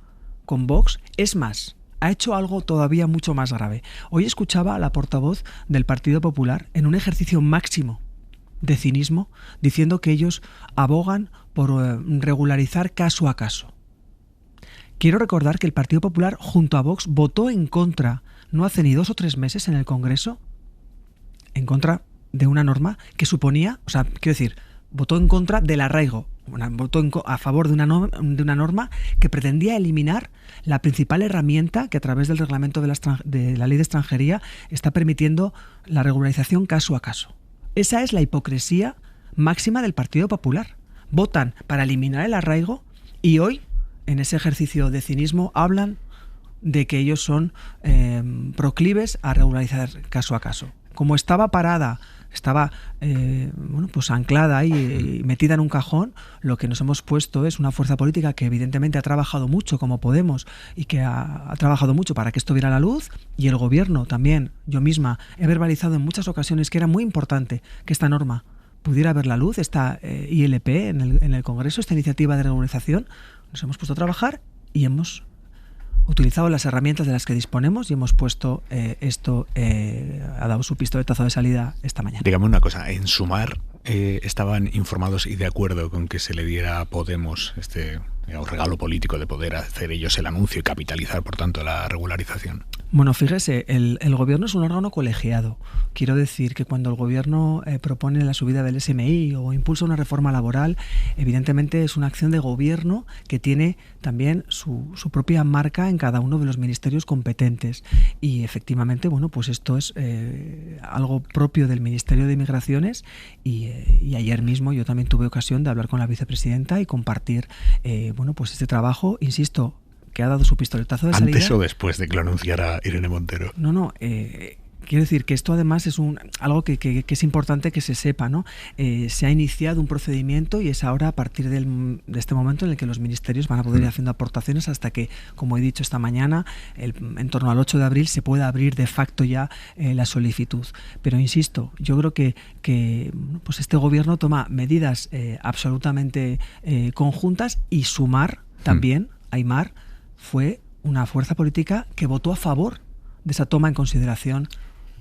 con Vox. Es más, ha hecho algo todavía mucho más grave. Hoy escuchaba a la portavoz del Partido Popular en un ejercicio máximo de cinismo, diciendo que ellos abogan por regularizar caso a caso. Quiero recordar que el Partido Popular junto a Vox votó en contra, no hace ni 2 o 3 meses en el Congreso, en contra de una norma que suponía, votó en contra del arraigo, votó a favor de una norma que pretendía eliminar la principal herramienta que a través del reglamento de la ley de extranjería está permitiendo la regularización caso a caso. Esa es la hipocresía máxima del Partido Popular. Votan para eliminar el arraigo y hoy, en ese ejercicio de cinismo, hablan de que ellos son proclives a regularizar caso a caso. como estaba parada, estaba pues anclada ahí y metida en un cajón, lo que nos hemos puesto es una fuerza política que evidentemente ha trabajado mucho, como Podemos, y que ha trabajado mucho para que esto viera la luz, y el gobierno también, yo misma, he verbalizado en muchas ocasiones que era muy importante que esta norma pudiera ver la luz, esta ILP en el Congreso, esta iniciativa de regularización. Nos hemos puesto a trabajar y hemos utilizado las herramientas de las que disponemos y hemos puesto esto, ha dado su pistoletazo de salida esta mañana. Dígame una cosa, en Sumar estaban informados y de acuerdo con que se le diera a Podemos este regalo político de poder hacer ellos el anuncio y capitalizar, por tanto, la regularización. Bueno, fíjese, el gobierno es un órgano colegiado. Quiero decir que cuando el gobierno propone la subida del SMI o impulsa una reforma laboral, evidentemente es una acción de gobierno que tiene también su propia marca en cada uno de los ministerios competentes. Y efectivamente, bueno, pues esto es algo propio del Ministerio de Migraciones y ayer mismo yo también tuve ocasión de hablar con la vicepresidenta y compartir pues este trabajo, insisto, que ha dado su pistoletazo de salida. ¿Antes o después de que lo anunciara Irene Montero? No, quiero decir que esto además es algo que es importante que se sepa, ¿no? Se ha iniciado un procedimiento y es ahora a partir de este momento en el que los ministerios van a poder ir haciendo aportaciones hasta que, como he dicho esta mañana, en torno al 8 de abril se pueda abrir de facto ya la solicitud. Pero insisto, yo creo que pues este gobierno toma medidas absolutamente conjuntas, y Sumar también, Aimar, fue una fuerza política que votó a favor de esa toma en consideración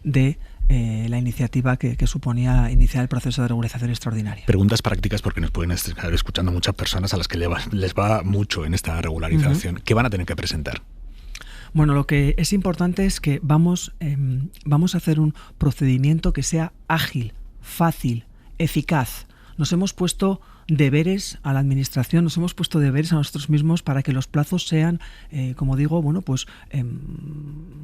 de la iniciativa que suponía iniciar el proceso de regularización extraordinaria. Preguntas prácticas, porque nos pueden estar escuchando muchas personas a las que les va mucho en esta regularización. ¿Qué van a tener que presentar? Bueno, lo que es importante es que vamos a hacer un procedimiento que sea ágil, fácil, eficaz. Nos hemos puesto deberes a la administración, nos hemos puesto deberes a nosotros mismos para que los plazos sean, como digo,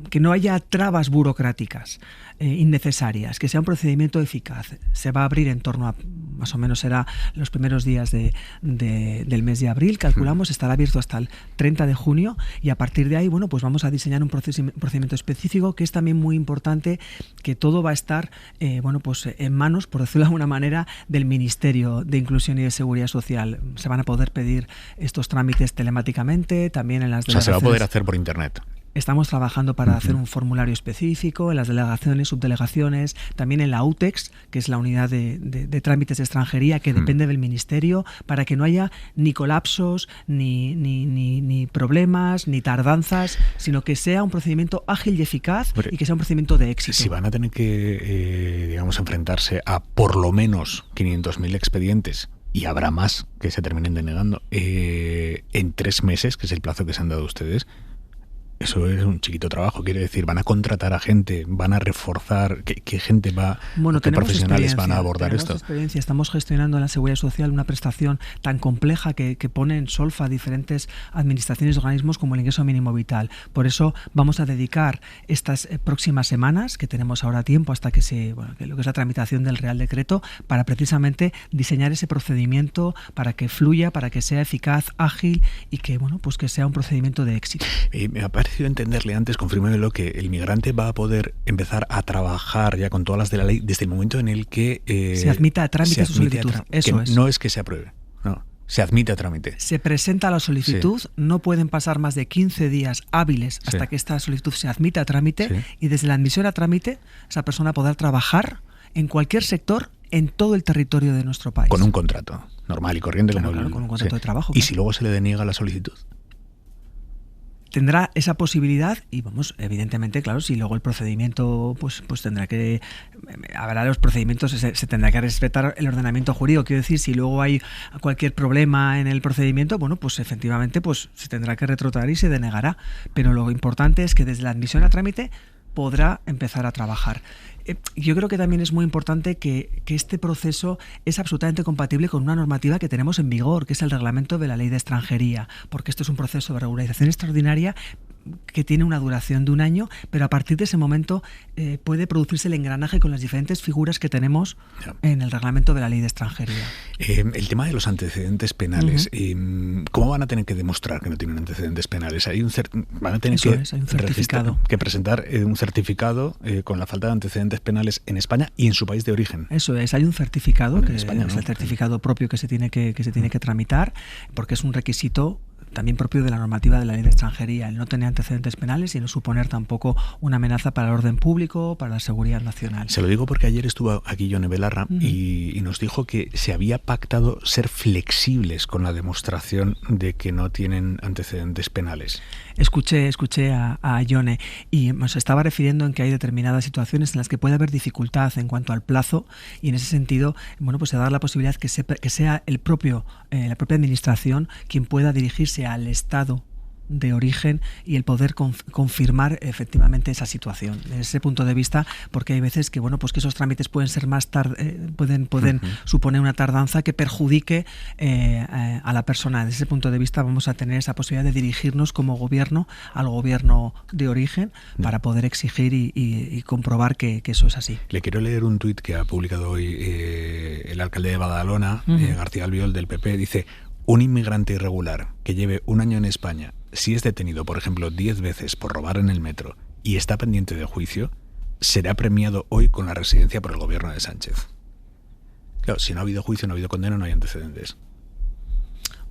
que no haya trabas burocráticas innecesarias, que sea un procedimiento eficaz. Se va a abrir en torno a, más o menos será los primeros días del mes de abril, calculamos, estará abierto hasta el 30 de junio y a partir de ahí, pues vamos a diseñar un procedimiento específico, que es también muy importante, que todo va a estar, en manos, por decirlo de alguna manera, del Ministerio de Inclusión y de Seguridad Social. Se van a poder pedir estos trámites telemáticamente, también en las delegaciones. O sea, se va a poder hacer por internet. Estamos trabajando para hacer un formulario específico en las delegaciones, subdelegaciones, también en la UTEX, que es la unidad de trámites de extranjería que depende del Ministerio, para que no haya ni colapsos, ni problemas, ni tardanzas, sino que sea un procedimiento ágil y eficaz y que sea un procedimiento de éxito. Si van a tener que, enfrentarse a por lo menos 500.000 expedientes, y habrá más que se terminen denegando, en 3 meses, que es el plazo que se han dado ustedes, eso es un chiquito trabajo. Quiere decir, van a contratar a gente, van a reforzar, ¿qué gente va, qué profesionales van a abordar esto? Estamos gestionando en la Seguridad Social una prestación tan compleja que pone en solfa diferentes administraciones y organismos como el ingreso mínimo vital. Por eso vamos a dedicar estas próximas semanas, que tenemos ahora tiempo hasta que lo que es la tramitación del Real Decreto, para precisamente diseñar ese procedimiento para que fluya, para que sea eficaz, ágil y que que sea un procedimiento de éxito. Me ha parecido entenderle antes, confírmemelo, que el migrante va a poder empezar a trabajar ya con todas las de la ley desde el momento en el que se admita a trámite su solicitud. Eso es. No es que se apruebe, no, se admite a trámite. Se presenta la solicitud, no pueden pasar más de 15 días hábiles hasta que esta solicitud se admita a trámite y desde la admisión a trámite esa persona podrá trabajar en cualquier sector en todo el territorio de nuestro país. Con un contrato normal y corriente. Con un contrato de trabajo. ¿Y si luego se le deniega la solicitud? Tendrá esa posibilidad y evidentemente, claro, si luego el procedimiento pues tendrá que habrá los procedimientos, se tendrá que respetar el ordenamiento jurídico. Quiero decir, si luego hay cualquier problema en el procedimiento, efectivamente se tendrá que retrotraer y se denegará. Pero lo importante es que desde la admisión a trámite podrá empezar a trabajar. Yo creo que también es muy importante que este proceso es absolutamente compatible con una normativa que tenemos en vigor, que es el reglamento de la Ley de Extranjería, porque esto es un proceso de regularización extraordinaria que tiene una duración de un año, pero a partir de ese momento puede producirse el engranaje con las diferentes figuras que tenemos en el reglamento de la ley de extranjería. El tema de los antecedentes penales, ¿cómo van a tener que demostrar que no tienen antecedentes penales? Hay van a tener hay un certificado. Que presentar un certificado con la falta de antecedentes penales en España y en su país de origen. Eso es, hay un certificado, bueno, que España, es ¿no? el certificado propio que se tiene que tramitar, porque es un requisito también propio de la normativa de la ley de extranjería, el no tener antecedentes penales y no suponer tampoco una amenaza para el orden público, para la seguridad nacional. Se lo digo porque ayer estuvo aquí Yone Belarra y nos dijo que se había pactado ser flexibles con la demostración de que no tienen antecedentes penales. Escuché a Yone y se estaba refiriendo en que hay determinadas situaciones en las que puede haber dificultad en cuanto al plazo, y en ese sentido, bueno, pues se da la posibilidad que sea la propia administración quien pueda dirigirse al Estado de origen y el poder confirmar efectivamente esa situación. Desde ese punto de vista, porque hay veces que que esos trámites pueden ser más pueden suponer una tardanza que perjudique a la persona. Desde ese punto de vista vamos a tener esa posibilidad de dirigirnos como gobierno al gobierno de origen para poder exigir y comprobar que eso es así. Le quiero leer un tuit que ha publicado hoy el alcalde de Badalona, García Albiol, del PP. Dice: un inmigrante irregular que lleve un año en España, si es detenido, por ejemplo, 10 veces por robar en el metro y está pendiente de juicio, será premiado hoy con la residencia por el gobierno de Sánchez. Claro, si no ha habido juicio, no ha habido condena, no hay antecedentes.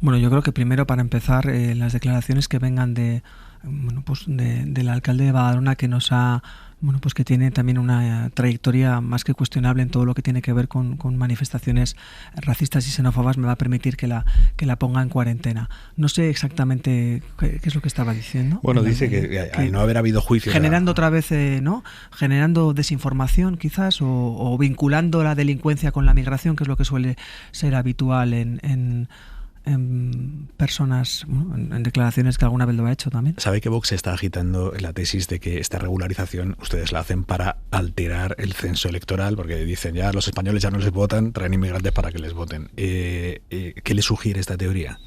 Bueno, yo creo que primero, para empezar, las declaraciones que vengan del alcalde de Badalona, que nos ha que tiene también una trayectoria más que cuestionable en todo lo que tiene que ver con manifestaciones racistas y xenófobas, me va a permitir que la ponga en cuarentena. No sé exactamente qué es lo que estaba diciendo. Bueno, dice que al no haber habido juicio... Generando otra vez, generando desinformación quizás, o vinculando la delincuencia con la migración, que es lo que suele ser habitual en personas, en declaraciones que alguna vez lo ha hecho también. ¿Sabe que Vox está agitando la tesis de que esta regularización ustedes la hacen para alterar el censo electoral? Porque dicen, ya los españoles ya no les votan, traen inmigrantes para que les voten. ¿Qué le sugiere esta teoría?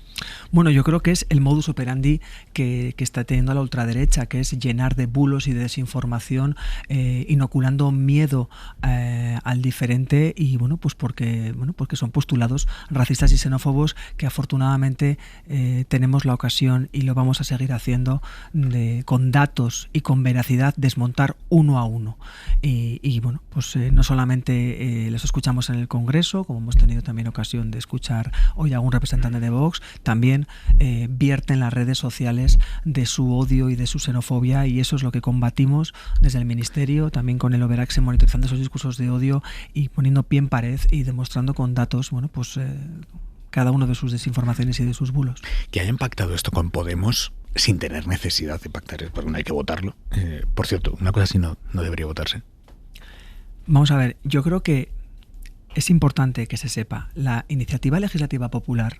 Bueno, yo creo que es el modus operandi que está teniendo la ultraderecha, que es llenar de bulos y de desinformación, inoculando miedo al diferente, y porque son postulados racistas y xenófobos que afortunadamente tenemos la ocasión, y lo vamos a seguir haciendo, con datos y con veracidad, desmontar uno a uno. No solamente los escuchamos en el Congreso, como hemos tenido también ocasión de escuchar hoy a algún representante de Vox, también vierten las redes sociales de su odio y de su xenofobia, y eso es lo que combatimos desde el Ministerio, también con el Overaxe, monitorizando esos discursos de odio y poniendo pie en pared y demostrando con datos cada uno de sus desinformaciones y de sus bulos. Que hayan pactado esto con Podemos sin tener necesidad de pactar, porque no hay que votarlo. Por cierto, una cosa así no debería votarse. Vamos a ver, yo creo que es importante que se sepa, la iniciativa legislativa popular,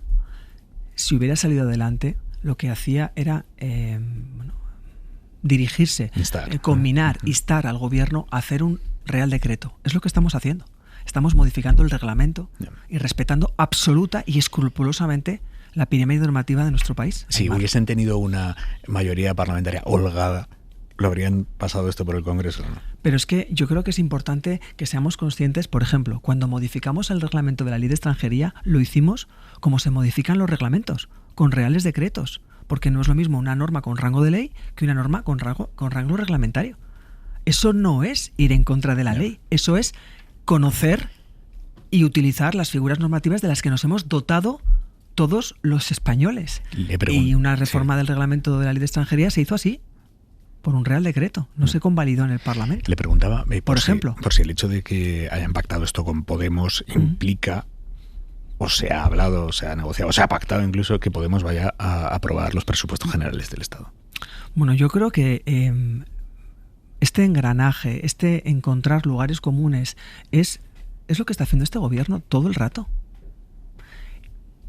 si hubiera salido adelante, lo que hacía era dirigirse, combinar, instar al gobierno a hacer un real decreto. Es lo que estamos haciendo. Estamos modificando el reglamento y respetando absoluta y escrupulosamente la pirámide normativa de nuestro país. Si hubiesen tenido una mayoría parlamentaria holgada, ¿lo habrían pasado esto por el Congreso, no? Pero es que yo creo que es importante que seamos conscientes, por ejemplo, cuando modificamos el reglamento de la ley de extranjería, lo hicimos como se modifican los reglamentos, con reales decretos, porque no es lo mismo una norma con rango de ley que una norma con rango reglamentario. Eso no es ir en contra de la ley, eso es conocer y utilizar las figuras normativas de las que nos hemos dotado todos los españoles. Y una reforma del reglamento de la ley de extranjería se hizo así, por un real decreto, no se convalidó en el Parlamento. Le preguntaba, por ejemplo, por si el hecho de que hayan pactado esto con Podemos implica, o se ha hablado, o se ha negociado, o se ha pactado incluso, que Podemos vaya a aprobar los presupuestos generales del Estado. Bueno, yo creo que este engranaje, este encontrar lugares comunes, es lo que está haciendo este gobierno todo el rato.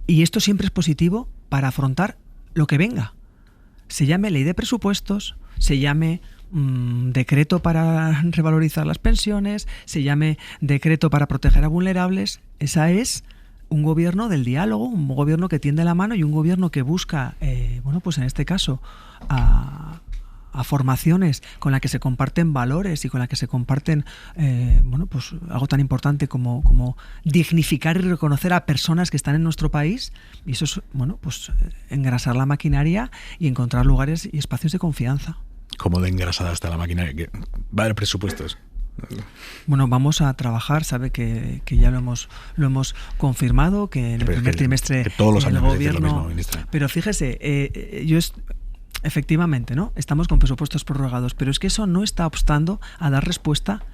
Y esto siempre es positivo para afrontar lo que venga. Se llame ley de presupuestos, se llame decreto para revalorizar las pensiones, se llame decreto para proteger a vulnerables. Esa es un gobierno del diálogo, un gobierno que tiende la mano y un gobierno que busca, en este caso, a formaciones con las que se comparten valores y con las que se comparten pues algo tan importante como dignificar y reconocer a personas que están en nuestro país, y eso es pues engrasar la maquinaria y encontrar lugares y espacios de confianza. ¿Cómo de engrasada está la maquinaria? ¿Que va a haber presupuestos? Bueno, vamos a trabajar, sabe que ya lo hemos confirmado, que en el primer trimestre que todos los años el gobierno, lo mismo, ministra. Pero fíjese, efectivamente, ¿no? Estamos con presupuestos prorrogados, pero es que eso no está obstando a dar respuesta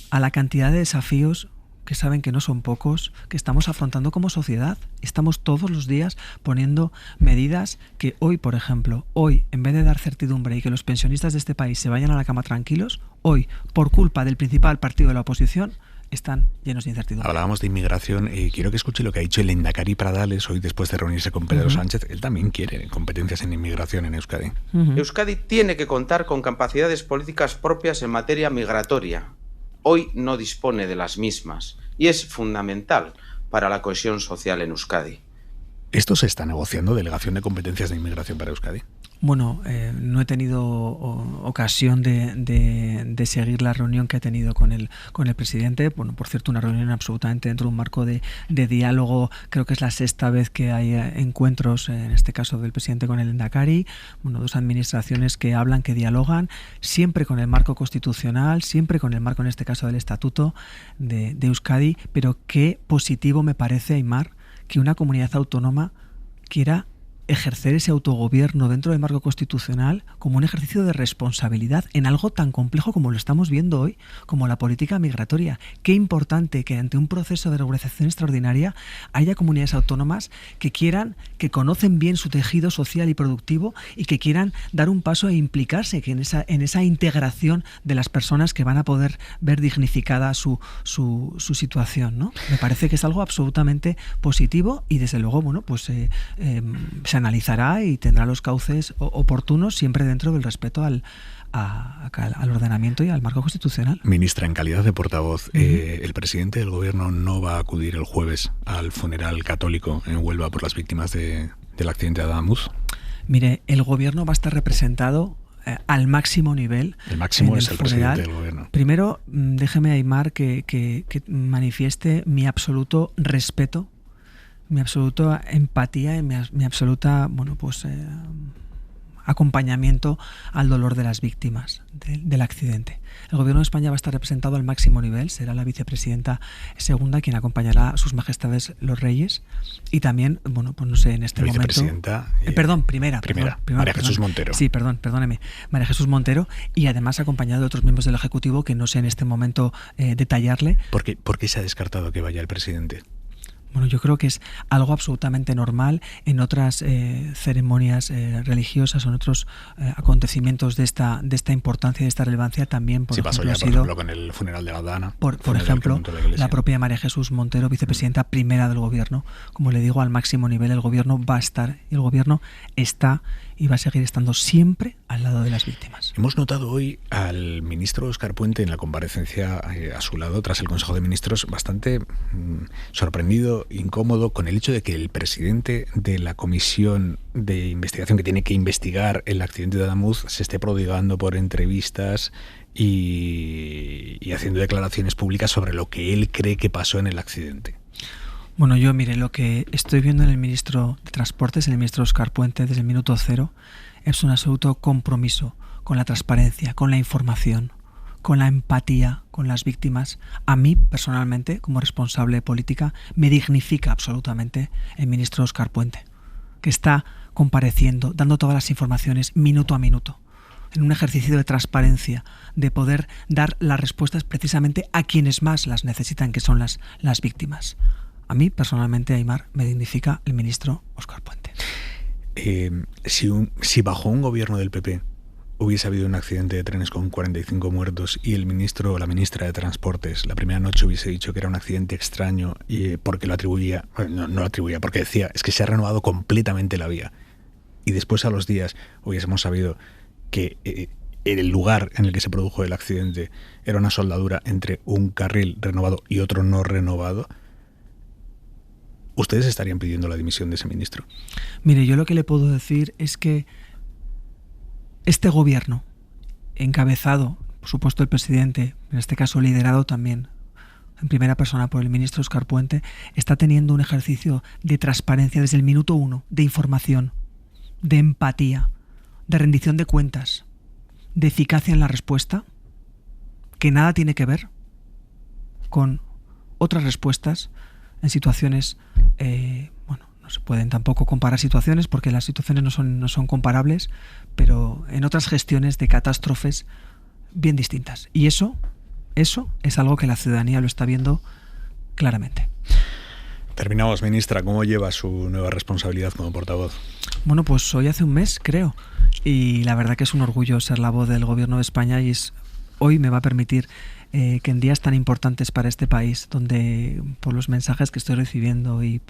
a la cantidad de desafíos que saben que no son pocos, que estamos afrontando como sociedad. Estamos todos los días poniendo medidas que hoy, por ejemplo, en vez de dar certidumbre y que los pensionistas de este país se vayan a la cama tranquilos, hoy, por culpa del principal partido de la oposición, están llenos de incertidumbre. Hablábamos de inmigración y quiero que escuche lo que ha dicho el Lehendakari Pradales hoy después de reunirse con Pedro Sánchez. Él también quiere competencias en inmigración en Euskadi. Euskadi tiene que contar con capacidades políticas propias en materia migratoria. Hoy no dispone de las mismas y es fundamental para la cohesión social en Euskadi. ¿Esto se está negociando, delegación de competencias de inmigración para Euskadi? Bueno, no he tenido ocasión de seguir la reunión que ha tenido con el presidente. Bueno, por cierto, una reunión absolutamente dentro de un marco de diálogo. Creo que es la sexta vez que hay encuentros, en este caso del presidente con el Lehendakari. Bueno, dos administraciones que hablan, que dialogan, siempre con el marco constitucional, siempre con el marco, en este caso, del Estatuto de Euskadi. Pero qué positivo me parece, Aimar, que una comunidad autónoma quiera ejercer ese autogobierno dentro del marco constitucional como un ejercicio de responsabilidad en algo tan complejo como lo estamos viendo hoy, como la política migratoria. Qué importante que ante un proceso de regularización extraordinaria haya comunidades autónomas que conocen bien su tejido social y productivo y que quieran dar un paso e implicarse en esa integración de las personas que van a poder ver dignificada su situación, ¿no? Me parece que es algo absolutamente positivo y desde luego, se analizará y tendrá los cauces oportunos siempre dentro del respeto al ordenamiento y al marco constitucional. Ministra, en calidad de portavoz, el presidente del gobierno no va a acudir el jueves al funeral católico en Huelva por las víctimas del accidente de Adamuz. Mire, el gobierno va a estar representado al máximo nivel. El máximo es el funeral. Presidente del gobierno. Primero, déjeme, Aimar, que manifieste mi absoluto respeto, mi absoluta empatía y mi absoluta acompañamiento al dolor de las víctimas del accidente. El Gobierno de España va a estar representado al máximo nivel, será la vicepresidenta segunda quien acompañará a sus majestades los reyes y también, en este momento... Primera. María Jesús Montero. Sí, perdóneme. María Jesús Montero, y además acompañado de otros miembros del Ejecutivo que no sé en este momento detallarle. ¿Por qué se ha descartado que vaya el presidente? Bueno, yo creo que es algo absolutamente normal en otras ceremonias religiosas o en otros acontecimientos de esta importancia y de esta relevancia también. Por ejemplo, con el funeral de la Dana. Por ejemplo, la propia María Jesús Montero, vicepresidenta primera del Gobierno. Como le digo, al máximo nivel el Gobierno va a estar, y el Gobierno está y va a seguir estando siempre al lado de las víctimas. Hemos notado hoy al ministro Óscar Puente en la comparecencia a su lado tras el Consejo de Ministros bastante sorprendido, incómodo con el hecho de que el presidente de la comisión de investigación que tiene que investigar el accidente de Adamuz se esté prodigando por entrevistas y haciendo declaraciones públicas sobre lo que él cree que pasó en el accidente. Bueno, yo mire, lo que estoy viendo en el ministro de Transportes, en el ministro Óscar Puente, desde el minuto cero, es un absoluto compromiso con la transparencia, con la información, con la empatía con las víctimas. A mí, personalmente, como responsable política, me dignifica absolutamente el ministro Óscar Puente, que está compareciendo, dando todas las informaciones minuto a minuto, en un ejercicio de transparencia, de poder dar las respuestas precisamente a quienes más las necesitan, que son las víctimas. A mí, personalmente, Aimar, me dignifica el ministro Óscar Puente. Si bajo un gobierno del PP hubiese habido un accidente de trenes con 45 muertos y el ministro o la ministra de Transportes la primera noche hubiese dicho que era un accidente extraño porque lo atribuía, no lo atribuía, porque decía, es que se ha renovado completamente la vía, y después a los días hubiésemos sabido que el lugar en el que se produjo el accidente era una soldadura entre un carril renovado y otro no renovado, ¿ustedes estarían pidiendo la dimisión de ese ministro? Mire, yo lo que le puedo decir es que este gobierno encabezado, por supuesto, el presidente, en este caso liderado también en primera persona por el ministro Óscar Puente, está teniendo un ejercicio de transparencia desde el minuto 1, de información, de empatía, de rendición de cuentas, de eficacia en la respuesta, que nada tiene que ver con otras respuestas en situaciones, no se pueden tampoco comparar situaciones porque las situaciones no son comparables, pero en otras gestiones de catástrofes bien distintas. Y eso es algo que la ciudadanía lo está viendo claramente. Terminamos, ministra. ¿Cómo lleva su nueva responsabilidad como portavoz? Bueno, pues hoy hace un mes, creo. Y la verdad que es un orgullo ser la voz del Gobierno de España y hoy me va a permitir que en días tan importantes para este país, donde por los mensajes que estoy recibiendo y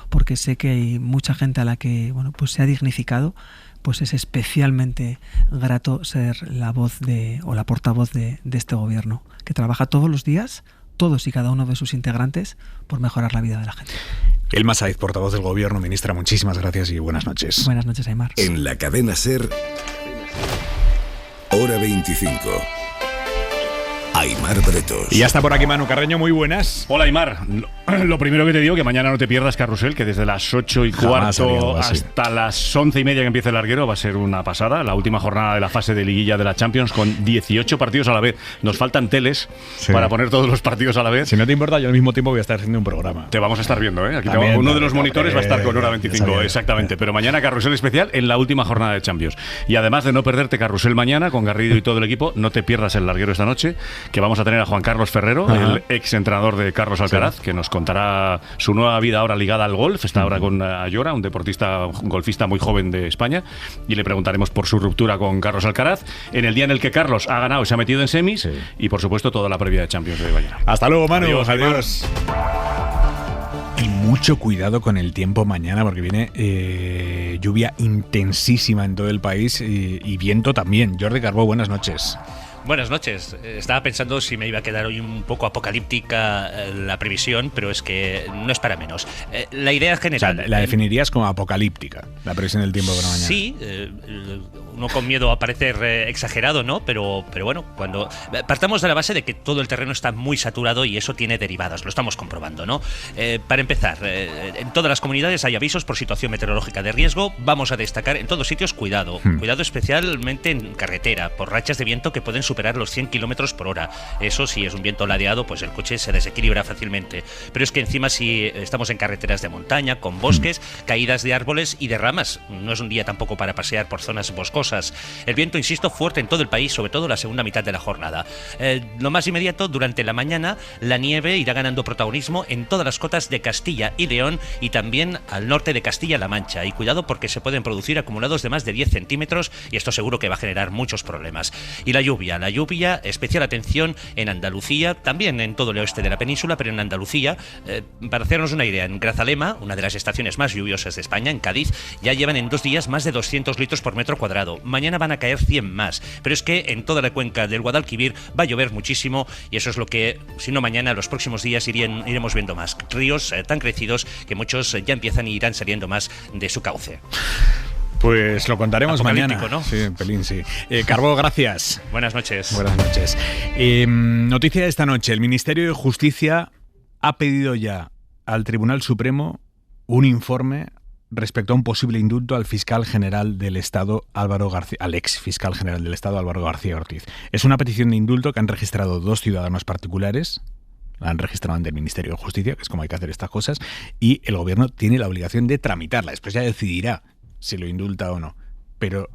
porque sé que hay mucha gente a la que pues se ha dignificado, pues es especialmente grato ser la voz o la portavoz de este gobierno, que trabaja todos los días, todos y cada uno de sus integrantes, por mejorar la vida de la gente. Elma Saiz, portavoz del gobierno. Ministra, muchísimas gracias y buenas noches. Buenas noches, Aimar. En la cadena SER, Hora 25. Aimar Bretos. Y ya está por aquí Manu Carreño, muy buenas. Hola Aimar, lo primero que te digo que mañana no te pierdas Carrusel, que desde las 8:15 hasta las 11:30 que empiece el larguero va a ser una pasada, la última jornada de la fase de liguilla de la Champions con 18 partidos a la vez. Nos faltan teles para poner todos los partidos a la vez. Si no te importa, yo al mismo tiempo voy a estar haciendo un programa. Te vamos a estar viendo, ¿eh? Aquí también, uno de los monitores va a estar con Hora 25, exactamente. Pero mañana Carrusel especial en la última jornada de Champions. Y además de no perderte Carrusel mañana con Garrido y todo el equipo, no te pierdas el larguero esta noche, que vamos a tener a Juan Carlos Ferrero, el ex entrenador de Carlos Alcaraz, que nos contará su nueva vida ahora ligada al golf. Está ahora con Ayora, un golfista muy joven de España, y le preguntaremos por su ruptura con Carlos Alcaraz en el día en el que Carlos ha ganado y se ha metido en semis, y por supuesto toda la previa de Champions de mañana. Hasta luego, Manu. Adiós. Y mucho cuidado con el tiempo mañana, porque viene lluvia intensísima en todo el país y viento también. Jordi Carbó, buenas noches. Buenas noches. Estaba pensando si me iba a quedar hoy un poco apocalíptica la previsión, pero es que no es para menos. La idea general... O sea, la definirías como apocalíptica, la previsión del tiempo para mañana. Sí, uno con miedo a parecer exagerado, ¿no? Pero bueno, cuando partamos de la base de que todo el terreno está muy saturado y eso tiene derivadas, lo estamos comprobando, ¿no? Para empezar, en todas las comunidades hay avisos por situación meteorológica de riesgo. Vamos a destacar en todos sitios cuidado especialmente en carretera, por rachas de viento que pueden superar los 100 kilómetros por hora. Eso, si es un viento ladeado, pues el coche se desequilibra fácilmente. Pero es que encima si estamos en carreteras de montaña, con bosques, caídas de árboles y de ramas, no es un día tampoco para pasear por zonas boscosas. El viento, insisto, fuerte en todo el país, sobre todo la segunda mitad de la jornada. Lo más inmediato, durante la mañana, la nieve irá ganando protagonismo en todas las cotas de Castilla y León y también al norte de Castilla-La Mancha. Y cuidado porque se pueden producir acumulados de más de 10 centímetros y esto seguro que va a generar muchos problemas. Y la lluvia, especial atención en Andalucía, también en todo el oeste de la península, pero en Andalucía, para hacernos una idea, en Grazalema, una de las estaciones más lluviosas de España, en Cádiz, ya llevan en 2 días más de 200 litros por metro cuadrado. Mañana van a caer 100 más, pero es que en toda la cuenca del Guadalquivir va a llover muchísimo y eso es lo que, si no mañana, los próximos días iremos viendo más. Ríos tan crecidos que muchos ya empiezan y irán saliendo más de su cauce. Pues lo contaremos mañana, ¿no? Sí, un pelín, sí. Carbó, gracias. Buenas noches. Buenas noches. Noticia de esta noche. El Ministerio de Justicia ha pedido ya al Tribunal Supremo un informe respecto a un posible indulto al fiscal general del Estado, al ex fiscal general del Estado, Álvaro García Ortiz. Es una petición de indulto que han registrado 2 ciudadanos particulares. La han registrado ante el Ministerio de Justicia, que es como hay que hacer estas cosas, y el gobierno tiene la obligación de tramitarla. Después ya decidirá si lo indulta o no. Pero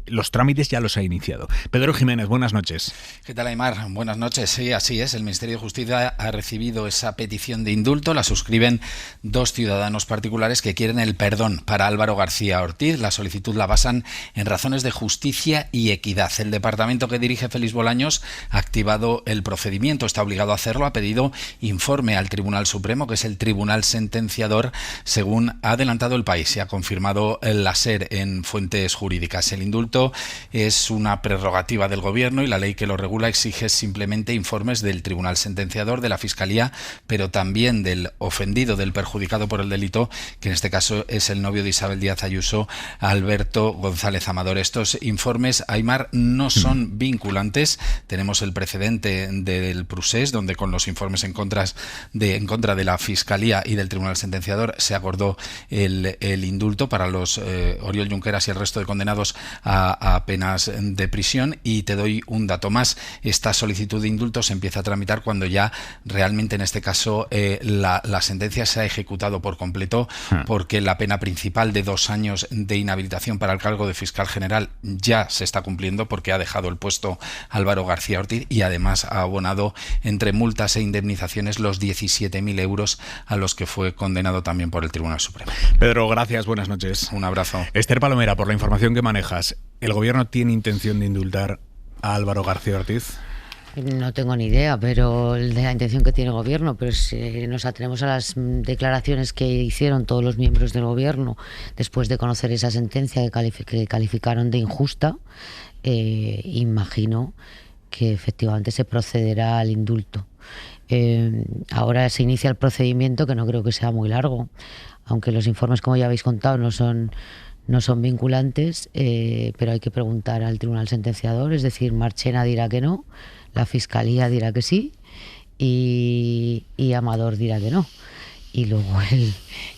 los trámites ya los ha iniciado. Pedro Jiménez, buenas noches. ¿Qué tal, Aimar? Buenas noches. Sí, así es. El Ministerio de Justicia ha recibido esa petición de indulto. La suscriben 2 ciudadanos particulares que quieren el perdón para Álvaro García Ortiz. La solicitud la basan en razones de justicia y equidad. El departamento que dirige Félix Bolaños ha activado el procedimiento. Está obligado a hacerlo. Ha pedido informe al Tribunal Supremo, que es el tribunal sentenciador, según ha adelantado El País. Se ha confirmado la SER en fuentes jurídicas. El indulto es una prerrogativa del Gobierno y la ley que lo regula exige simplemente informes del tribunal sentenciador, de la Fiscalía, pero también del ofendido, del perjudicado por el delito, que en este caso es el novio de Isabel Díaz Ayuso, Alberto González Amador. Estos informes, Aimar, no son vinculantes. Tenemos el precedente del Procés, donde con los informes en contra de la Fiscalía y del tribunal sentenciador se acordó el indulto para los Oriol Junqueras y el resto de condenados a penas de prisión. Y te doy un dato más: esta solicitud de indulto se empieza a tramitar cuando ya realmente, en este caso, la sentencia se ha ejecutado por completo, porque la pena principal de 2 años de inhabilitación para el cargo de fiscal general ya se está cumpliendo, porque ha dejado el puesto Álvaro García Ortiz y además ha abonado entre multas e indemnizaciones los 17.000 euros a los que fue condenado también por el Tribunal Supremo. Pedro, gracias, buenas noches. Un abrazo. Esther Palomera, por la información que manejas, ¿el Gobierno tiene intención de indultar a Álvaro García Ortiz? No tengo ni idea, pero de la intención que tiene el Gobierno, pero si nos atenemos a las declaraciones que hicieron todos los miembros del Gobierno después de conocer esa sentencia que calificaron de injusta, imagino que efectivamente se procederá al indulto. Ahora se inicia el procedimiento, que no creo que sea muy largo, aunque los informes, como ya habéis contado, no son vinculantes, pero hay que preguntar al tribunal sentenciador, es decir, Marchena dirá que no, la Fiscalía dirá que sí y Amador dirá que no. Y luego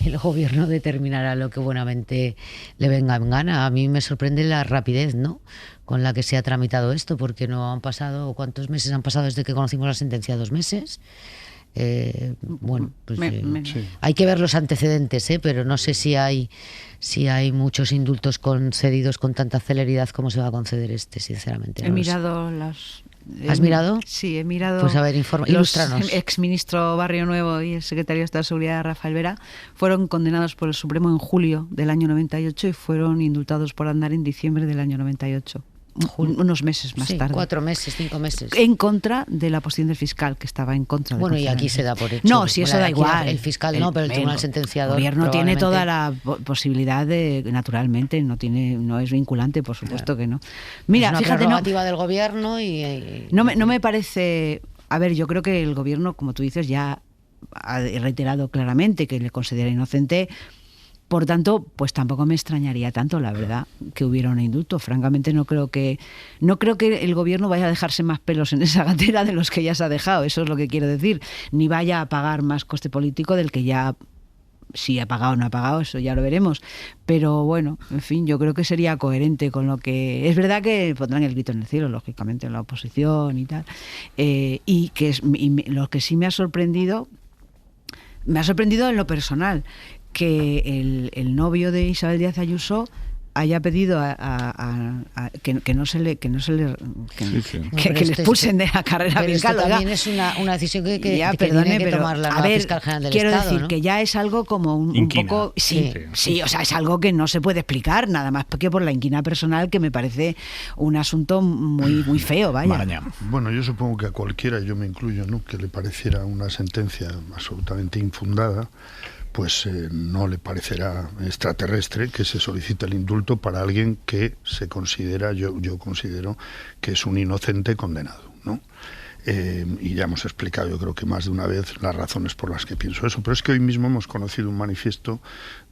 el Gobierno determinará lo que buenamente le venga en gana. A mí me sorprende la rapidez, ¿no?, con la que se ha tramitado esto, porque no han pasado... ¿Cuántos meses han pasado desde que conocimos la sentencia? 2 meses. Bueno, pues sí. Hay que ver los antecedentes, pero no sé si hay muchos indultos concedidos con tanta celeridad como se va a conceder este, sinceramente. He mirado las... ¿Has mirado? Sí, he mirado. Pues a ver, ilústranos. El exministro Barrio Nuevo y el secretario de Estado de Seguridad, Rafael Vera, fueron condenados por el Supremo en julio del año 98 y fueron indultados por Aznar en diciembre del año 98. Unos meses más tarde. 4 meses, 5 meses. En contra de la posición del fiscal, que estaba en contra de... Bueno, y aquí se da por hecho. No, si eso da igual. El fiscal no, pero el tribunal sentenciador... El Gobierno tiene toda la posibilidad de, naturalmente, no es vinculante, por supuesto que no. Mira, es una fíjate, prerrogativa del Gobierno y... No me parece... A ver, yo creo que el Gobierno, como tú dices, ya ha reiterado claramente que le considera inocente. Por tanto, pues tampoco me extrañaría tanto, la verdad, que hubiera un indulto. Francamente, no creo que el Gobierno vaya a dejarse más pelos en esa gatera de los que ya se ha dejado. Eso es lo que quiero decir. Ni vaya a pagar más coste político del que ya, si ha pagado o no ha pagado, eso ya lo veremos. Pero bueno, en fin, yo creo que sería coherente con lo que... Es verdad que pondrán el grito en el cielo, lógicamente, en la oposición y tal. Lo que sí me ha sorprendido en lo personal, que el novio de Isabel Díaz Ayuso haya pedido que no se le que le expulsen de la carrera pero fiscal. Esto también es una decisión que tiene que tomar la fiscal general del quiero Estado, decir, ¿no? que ya es algo como un poco sí, o sea, es algo que no se puede explicar nada más que por la inquina personal, que me parece un asunto muy feo, vaya. Bueno, yo supongo que a cualquiera, yo me incluyo, ¿no?, que le pareciera una sentencia absolutamente infundada, pues no le parecerá extraterrestre que se solicite el indulto para alguien que se considera, yo considero que es un inocente condenado, ¿no? Y ya hemos explicado, yo creo que más de una vez, las razones por las que pienso eso. Pero es que hoy mismo hemos conocido un manifiesto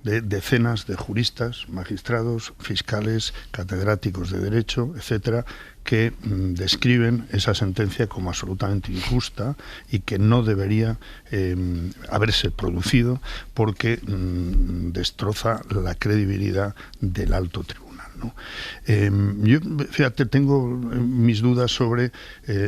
de decenas de juristas, magistrados, fiscales, catedráticos de Derecho, etcétera, que describen esa sentencia como absolutamente injusta y que no debería haberse producido porque destroza la credibilidad del alto tribunal, ¿no? Yo, fíjate, tengo mis dudas sobre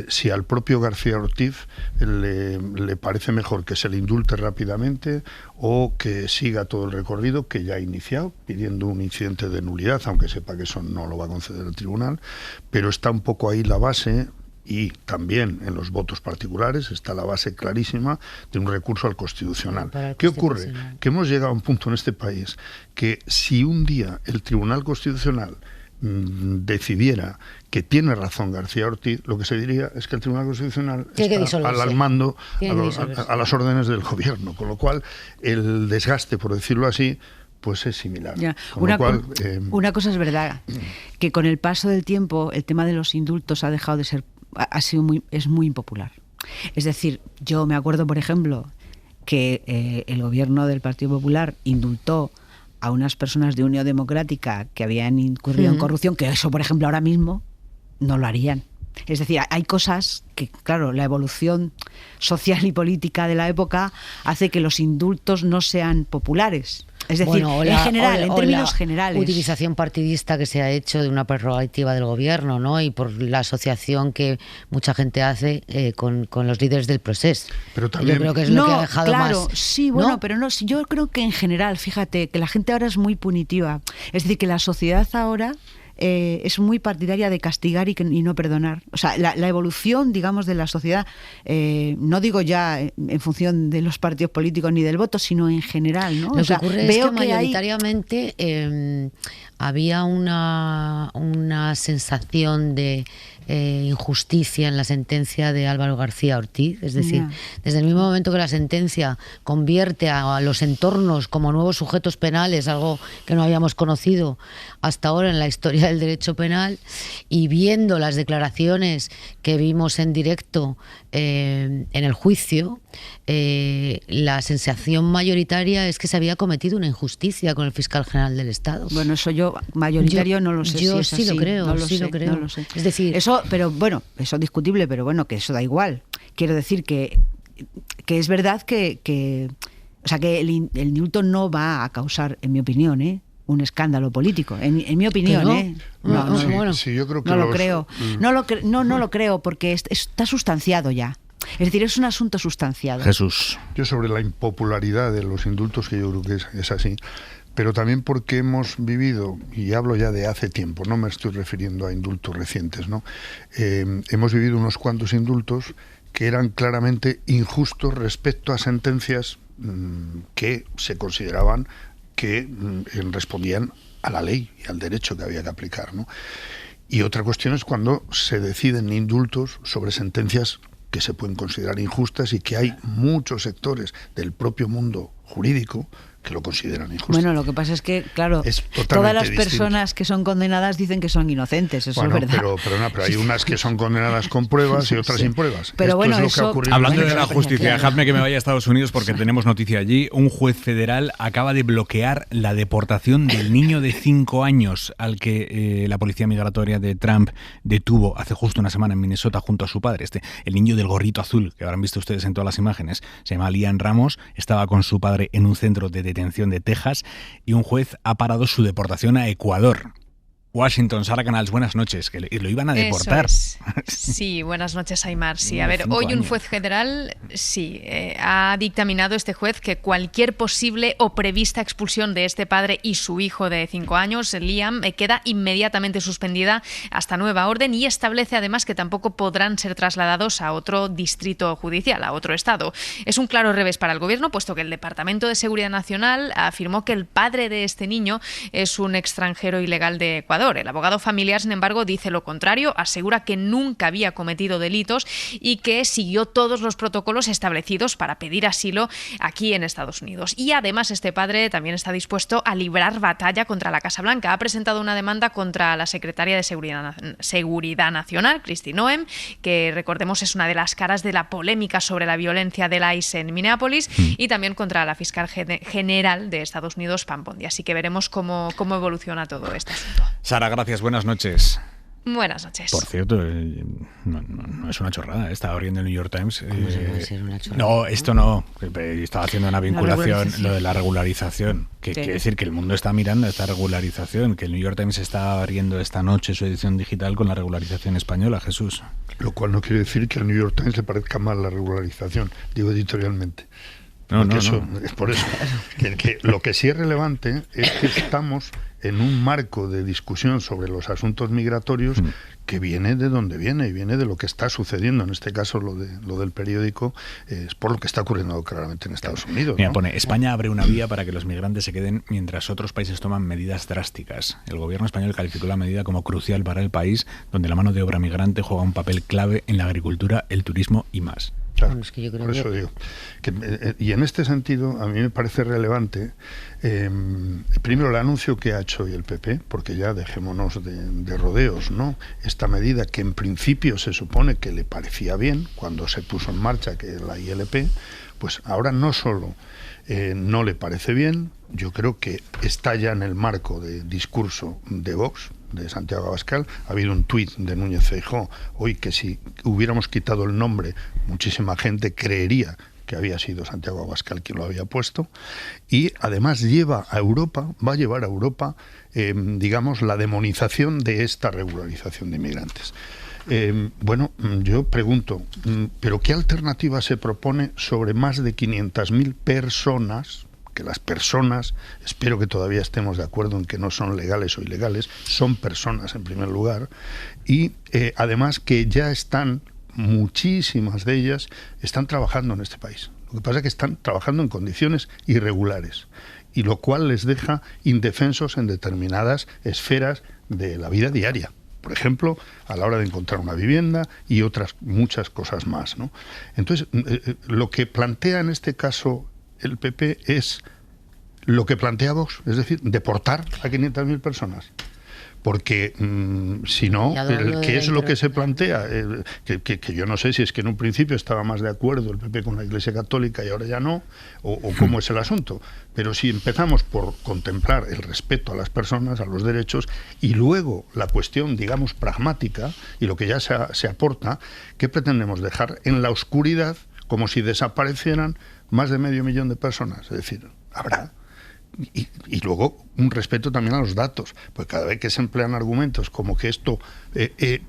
si al propio García Ortiz le parece mejor que se le indulte rápidamente o que siga todo el recorrido que ya ha iniciado, pidiendo un incidente de nulidad, aunque sepa que eso no lo va a conceder el tribunal, pero está un poco ahí la base. Y también en los votos particulares está la base clarísima de un recurso al Constitucional. ¿Qué ocurre? Que hemos llegado a un punto en este país que si un día el Tribunal Constitucional decidiera que tiene razón García Ortiz, lo que se diría es que el Tribunal Constitucional está al mando, a las órdenes del Gobierno, con lo cual el desgaste, por decirlo así, pues es similar. Una cosa es verdad, que con el paso del tiempo el tema de los indultos ha dejado de ser, es muy impopular. Es decir, yo me acuerdo, por ejemplo, que el gobierno del Partido Popular indultó a unas personas de Unión Democrática que habían incurrido en corrupción, que eso, por ejemplo, ahora mismo no lo harían. Es decir, hay cosas que, claro, la evolución social y política de la época hace que los indultos no sean populares. Es decir, en general, en términos generales. Utilización partidista que se ha hecho de una prerrogativa del gobierno, ¿no? Y por la asociación que mucha gente hace con los líderes del proceso. Pero también, yo creo que es lo que ha dejado claro, más. Sí, bueno, ¿no? Pero no, yo creo que en general, fíjate, que la gente ahora es muy punitiva. Es decir, que la sociedad ahora es muy partidaria de castigar y no perdonar. O sea, la evolución, digamos, de la sociedad, no digo ya en función de los partidos políticos ni del voto, sino en general, ¿no? Lo que ocurre es que mayoritariamente había una sensación de injusticia en la sentencia de Álvaro García Ortiz. Es decir, desde el mismo momento que la sentencia convierte a los entornos como nuevos sujetos penales, algo que no habíamos conocido hasta ahora en la historia del derecho penal, y viendo las declaraciones que vimos en directo en el juicio, la sensación mayoritaria es que se había cometido una injusticia con el fiscal general del Estado. Bueno, eso yo mayoritario no lo sé. Yo si es sí así, lo creo, no lo sé. Es decir, eso, pero bueno, eso es discutible, pero bueno, que eso da igual. Quiero decir que es verdad que o sea, que el indulto no va a causar, en mi opinión, un escándalo político, en mi opinión, yo creo que no lo creo. No lo creo, porque está sustanciado ya. Es decir, es un asunto sustanciado. Jesús. Yo sobre la impopularidad de los indultos, que yo creo que es así, pero también porque hemos vivido, y hablo ya de hace tiempo, no me estoy refiriendo a indultos recientes, ¿no? Hemos vivido unos cuantos indultos que eran claramente injustos respecto a sentencias que se consideraban que respondían a la ley y al derecho que había que aplicar, ¿no? Y otra cuestión es cuando se deciden indultos sobre sentencias que se pueden considerar injustas y que hay muchos sectores del propio mundo jurídico que lo consideran injusto. Bueno, lo que pasa es que, claro, todas las personas que son condenadas dicen que son inocentes, eso es verdad. Pero hay unas que son condenadas con pruebas y otras sin pruebas. Pero bueno, hablando de la justicia, dejadme que me vaya a Estados Unidos porque tenemos noticia allí. Un juez federal acaba de bloquear la deportación del niño de 5 años al que la policía migratoria de Trump detuvo hace justo una semana en Minnesota junto a su padre. El niño del gorrito azul, que habrán visto ustedes en todas las imágenes, se llama Liam Ramos, estaba con su padre en un centro de detención de Texas y un juez ha parado su deportación a Ecuador. Washington, Sara Canals, buenas noches, que lo iban a deportar. Eso es. Sí, buenas noches, Aimar. Sí, a ver, hoy un juez federal ha dictaminado este juez que cualquier posible o prevista expulsión de este padre y su hijo de 5 años, Liam, queda inmediatamente suspendida hasta nueva orden y establece además que tampoco podrán ser trasladados a otro distrito judicial, a otro estado. Es un claro revés para el gobierno, puesto que el Departamento de Seguridad Nacional afirmó que el padre de este niño es un extranjero ilegal de Ecuador. El abogado familiar, sin embargo, dice lo contrario, asegura que nunca había cometido delitos y que siguió todos los protocolos establecidos para pedir asilo aquí en Estados Unidos. Y además este padre también está dispuesto a librar batalla contra la Casa Blanca. Ha presentado una demanda contra la secretaria de Seguridad Nacional, Kristi Noem, que recordemos es una de las caras de la polémica sobre la violencia del ICE en Minneapolis, y también contra la fiscal general de Estados Unidos, Pam Bondi. Así que veremos cómo evoluciona todo este asunto. Sara, gracias, buenas noches. Buenas noches. Por cierto, no es una chorrada, estaba abriendo el New York Times. ¿Cómo se puede ser una chorrada? No, esto no. Estaba haciendo una vinculación, lo de la regularización. Que quiere decir que el mundo está mirando esta regularización, que el New York Times está abriendo esta noche su edición digital con la regularización española, Jesús. Lo cual no quiere decir que al New York Times le parezca mal la regularización, digo editorialmente. Es por eso. Que lo que sí es relevante es que estamos en un marco de discusión sobre los asuntos migratorios que viene de donde viene, y viene de lo que está sucediendo. En este caso, lo del periódico es por lo que está ocurriendo claramente en Estados Unidos. Mira, pone, España abre una vía para que los migrantes se queden mientras otros países toman medidas drásticas. El gobierno español calificó la medida como crucial para el país, donde la mano de obra migrante juega un papel clave en la agricultura, el turismo y más. Claro, bueno, es que yo creo por eso digo. Y en este sentido, a mí me parece relevante, primero, el anuncio que ha hecho hoy el PP, porque ya dejémonos de rodeos, ¿no? Esta medida que en principio se supone que le parecía bien cuando se puso en marcha, que es la ILP, pues ahora no solo no le parece bien, yo creo que está ya en el marco de discurso de Vox, de Santiago Abascal. Ha habido un tuit de Núñez Feijóo hoy que si hubiéramos quitado el nombre, muchísima gente creería que había sido Santiago Abascal quien lo había puesto, y además va a llevar a Europa, digamos, la demonización de esta regularización de inmigrantes. Bueno, yo pregunto, ¿pero qué alternativa se propone sobre más de 500.000 personas? Que las personas, espero que todavía estemos de acuerdo en que no son legales o ilegales, son personas en primer lugar, y además que ya están, muchísimas de ellas, están trabajando en este país. Lo que pasa es que están trabajando en condiciones irregulares, y lo cual les deja indefensos en determinadas esferas de la vida diaria. Por ejemplo, a la hora de encontrar una vivienda y otras muchas cosas más, ¿no? Entonces, lo que plantea en este caso el PP es lo que plantea Vox, es decir, deportar a 500.000 personas. Porque si no, ¿qué es lo que se plantea? Que yo no sé si es que en un principio estaba más de acuerdo el PP con la Iglesia Católica y ahora ya no, o cómo es el asunto. Pero si empezamos por contemplar el respeto a las personas, a los derechos, y luego la cuestión, digamos, pragmática, y lo que ya se aporta, ¿qué pretendemos? Dejar en la oscuridad, como si desaparecieran más de 500.000 de personas. Es decir, habrá. Y luego un respeto también a los datos, pues cada vez que se emplean argumentos como que esto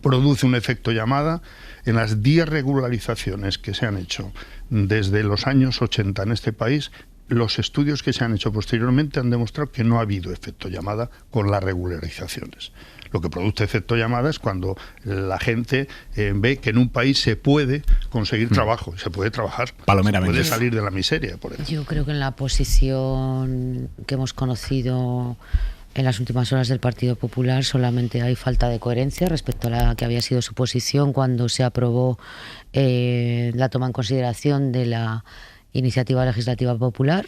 produce un efecto llamada, en las 10 regularizaciones que se han hecho desde los años 80 en este país, los estudios que se han hecho posteriormente han demostrado que no ha habido efecto llamada con las regularizaciones. Lo que produce efecto llamada es cuando la gente ve que en un país se puede conseguir trabajo, se puede trabajar, se puede salir de la miseria, por ejemplo. Yo creo que en la posición que hemos conocido en las últimas horas del Partido Popular solamente hay falta de coherencia respecto a la que había sido su posición cuando se aprobó la toma en consideración de la iniciativa legislativa popular,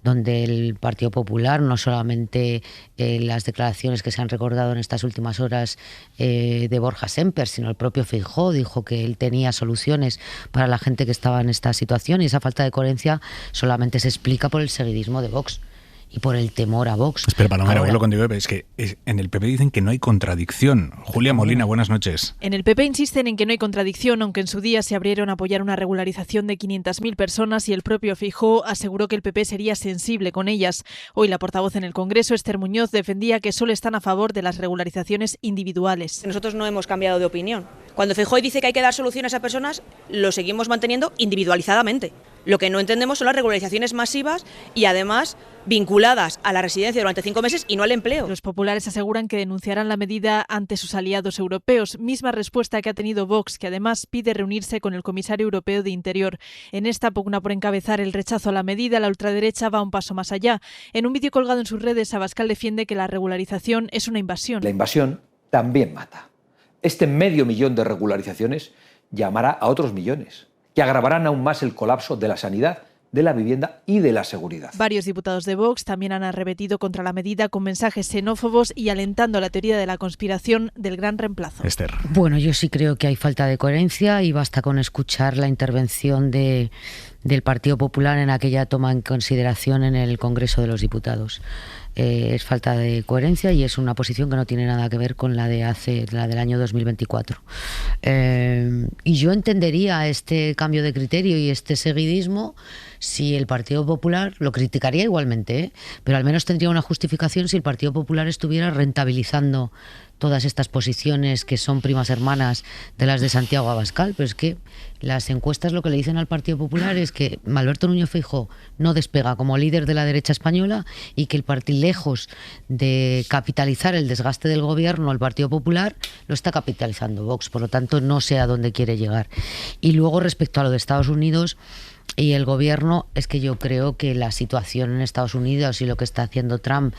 donde el Partido Popular, no solamente las declaraciones que se han recordado en estas últimas horas de Borja Semper, sino el propio Feijóo dijo que él tenía soluciones para la gente que estaba en esta situación, y esa falta de coherencia solamente se explica por el seguidismo de Vox y por el temor a Vox. Espera, Palomera, vuelvo contigo, es que en el PP dicen que no hay contradicción. Julia Molina, buenas noches. En el PP insisten en que no hay contradicción, aunque en su día se abrieron a apoyar una regularización de 500.000 personas y el propio Feijóo aseguró que el PP sería sensible con ellas. Hoy la portavoz en el Congreso, Esther Muñoz, defendía que solo están a favor de las regularizaciones individuales. Nosotros no hemos cambiado de opinión. Cuando Feijóo dice que hay que dar soluciones a personas, lo seguimos manteniendo individualizadamente. Lo que no entendemos son las regularizaciones masivas y además vinculadas a la residencia durante 5 meses y no al empleo. Los populares aseguran que denunciarán la medida ante sus aliados europeos, misma respuesta que ha tenido Vox, que además pide reunirse con el comisario europeo de Interior. En esta pugna por encabezar el rechazo a la medida, la ultraderecha va un paso más allá. En un vídeo colgado en sus redes, Abascal defiende que la regularización es una invasión. La invasión también mata. Este 500.000 de regularizaciones llamará a otros millones, que agravarán aún más el colapso de la sanidad, de la vivienda y de la seguridad. Varios diputados de Vox también han arremetido contra la medida con mensajes xenófobos y alentando la teoría de la conspiración del gran reemplazo. Esther. Bueno, yo sí creo que hay falta de coherencia y basta con escuchar la intervención del Partido Popular en aquella toma en consideración en el Congreso de los Diputados. Es falta de coherencia y es una posición que no tiene nada que ver con la del año 2024. Y yo entendería este cambio de criterio y este seguidismo si el Partido Popular, lo criticaría igualmente, pero al menos tendría una justificación si el Partido Popular estuviera rentabilizando todas estas posiciones que son primas hermanas de las de Santiago Abascal. Pero es que las encuestas lo que le dicen al Partido Popular es que Alberto Núñez Feijóo no despega como líder de la derecha española y que el partido, lejos de capitalizar el desgaste del gobierno, el Partido Popular lo está capitalizando Vox. Por lo tanto, no sé a dónde quiere llegar. Y luego, respecto a lo de Estados Unidos, y el gobierno, es que yo creo que la situación en Estados Unidos y lo que está haciendo Trump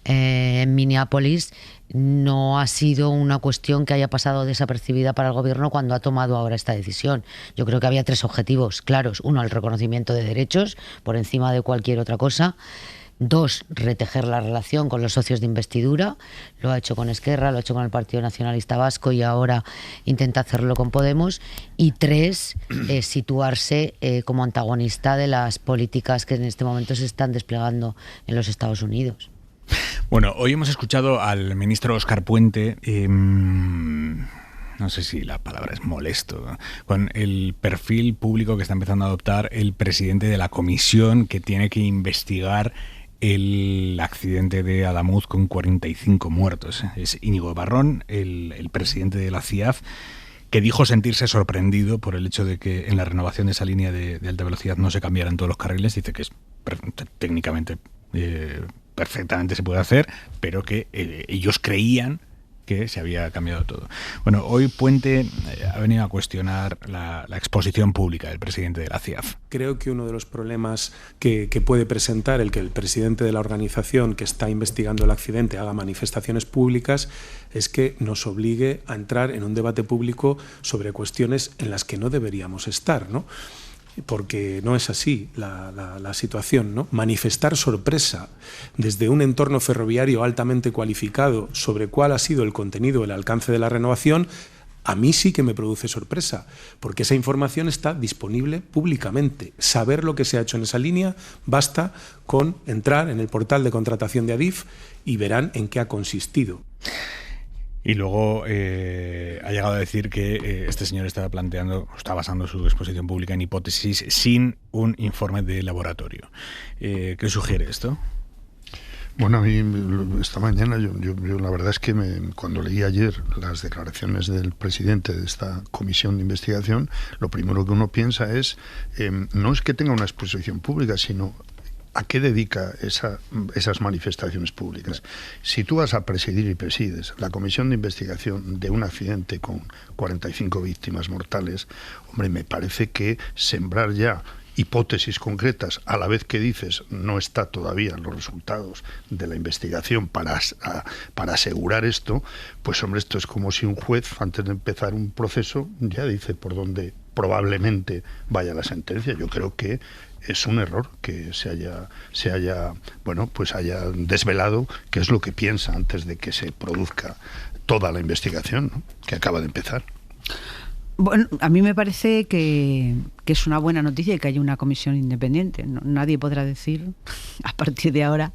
en Minneapolis no ha sido una cuestión que haya pasado desapercibida para el gobierno cuando ha tomado ahora esta decisión. Yo creo que había 3 objetivos claros. 1, el reconocimiento de derechos por encima de cualquier otra cosa. 2, retejer la relación con los socios de investidura. Lo ha hecho con Esquerra, lo ha hecho con el Partido Nacionalista Vasco y ahora intenta hacerlo con Podemos. Y 3, situarse como antagonista de las políticas que en este momento se están desplegando en los Estados Unidos. Bueno, hoy hemos escuchado al ministro Óscar Puente, no sé si la palabra es molesto, ¿no?, con el perfil público que está empezando a adoptar el presidente de la comisión que tiene que investigar el accidente de Adamuz con 45 muertos. Es Íñigo Barrón, el presidente de la CIAF, que dijo sentirse sorprendido por el hecho de que en la renovación de esa línea de alta velocidad no se cambiaran todos los carriles. Dice que es técnicamente perfectamente se puede hacer, pero que ellos creían que se había cambiado todo. Bueno, hoy Puente ha venido a cuestionar la exposición pública del presidente de la CIAF. Creo que uno de los problemas que puede presentar el que el presidente de la organización que está investigando el accidente haga manifestaciones públicas es que nos obligue a entrar en un debate público sobre cuestiones en las que no deberíamos estar, ¿no? Porque no es así la situación, ¿no? Manifestar sorpresa desde un entorno ferroviario altamente cualificado sobre cuál ha sido el contenido, el alcance de la renovación, a mí sí que me produce sorpresa, porque esa información está disponible públicamente. Saber lo que se ha hecho en esa línea, basta con entrar en el portal de contratación de Adif y verán en qué ha consistido. Y luego ha llegado a decir que este señor está basando su exposición pública en hipótesis sin un informe de laboratorio. ¿Qué sugiere esto? Bueno, a mí esta mañana, yo la verdad es que cuando leí ayer las declaraciones del presidente de esta comisión de investigación, lo primero que uno piensa es, no es que tenga una exposición pública, sino ¿a qué dedica esas manifestaciones públicas? Si tú vas a presidir y presides la comisión de investigación de un accidente con 45 víctimas mortales, hombre, me parece que sembrar ya hipótesis concretas a la vez que dices no está todavía los resultados de la investigación para asegurar esto, pues hombre, esto es como si un juez antes de empezar un proceso ya dice por dónde probablemente vaya la sentencia. Yo creo que es un error que se haya desvelado qué es lo que piensa antes de que se produzca toda la investigación, ¿no?, que acaba de empezar. Bueno, a mí me parece que es una buena noticia que haya una comisión independiente. Nadie podrá decir a partir de ahora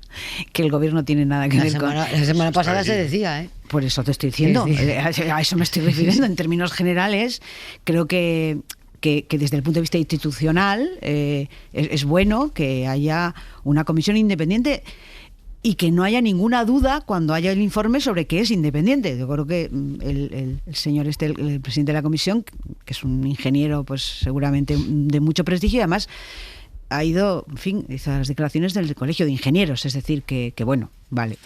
que el gobierno tiene nada que ver con... La semana pasada se decía, ¿eh? Por eso te estoy diciendo, sí. A eso me estoy refiriendo. En términos generales, creo que desde el punto de vista institucional es bueno que haya una comisión independiente y que no haya ninguna duda cuando haya el informe sobre que es independiente. Yo creo que el señor el presidente de la comisión, que es un ingeniero pues seguramente de mucho prestigio, y además ha ido, en fin, hizo las declaraciones del Colegio de Ingenieros, es decir, que bueno, vale.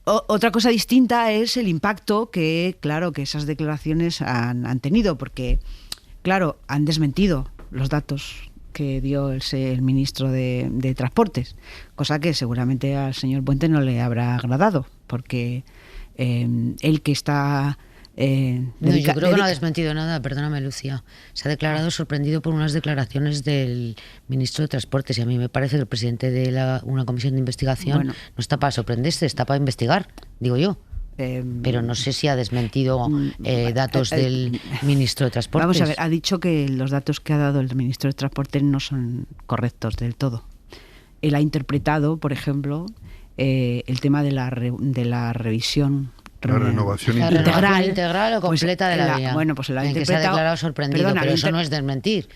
Otra cosa distinta es el impacto que, claro, que esas declaraciones han tenido, porque claro, han desmentido los datos que dio el ministro de Transportes, cosa que seguramente al señor Puente no le habrá agradado, porque él que está... yo creo que no ha desmentido nada, perdóname, Lucía. Se ha declarado sorprendido por unas declaraciones del ministro de Transportes, y a mí me parece que el presidente de una comisión de investigación no está para sorprenderse, está para investigar, digo yo. Pero no sé si ha desmentido datos del ministro de Transportes. Vamos a ver, ha dicho que los datos que ha dado el ministro de Transportes no son correctos del todo. Él ha interpretado, por ejemplo, el tema de la revisión, la renovación integral o completa de la vía. Bueno, pues lo ha interpretado. Que se ha declarado sorprendido, pero eso no es desmentir.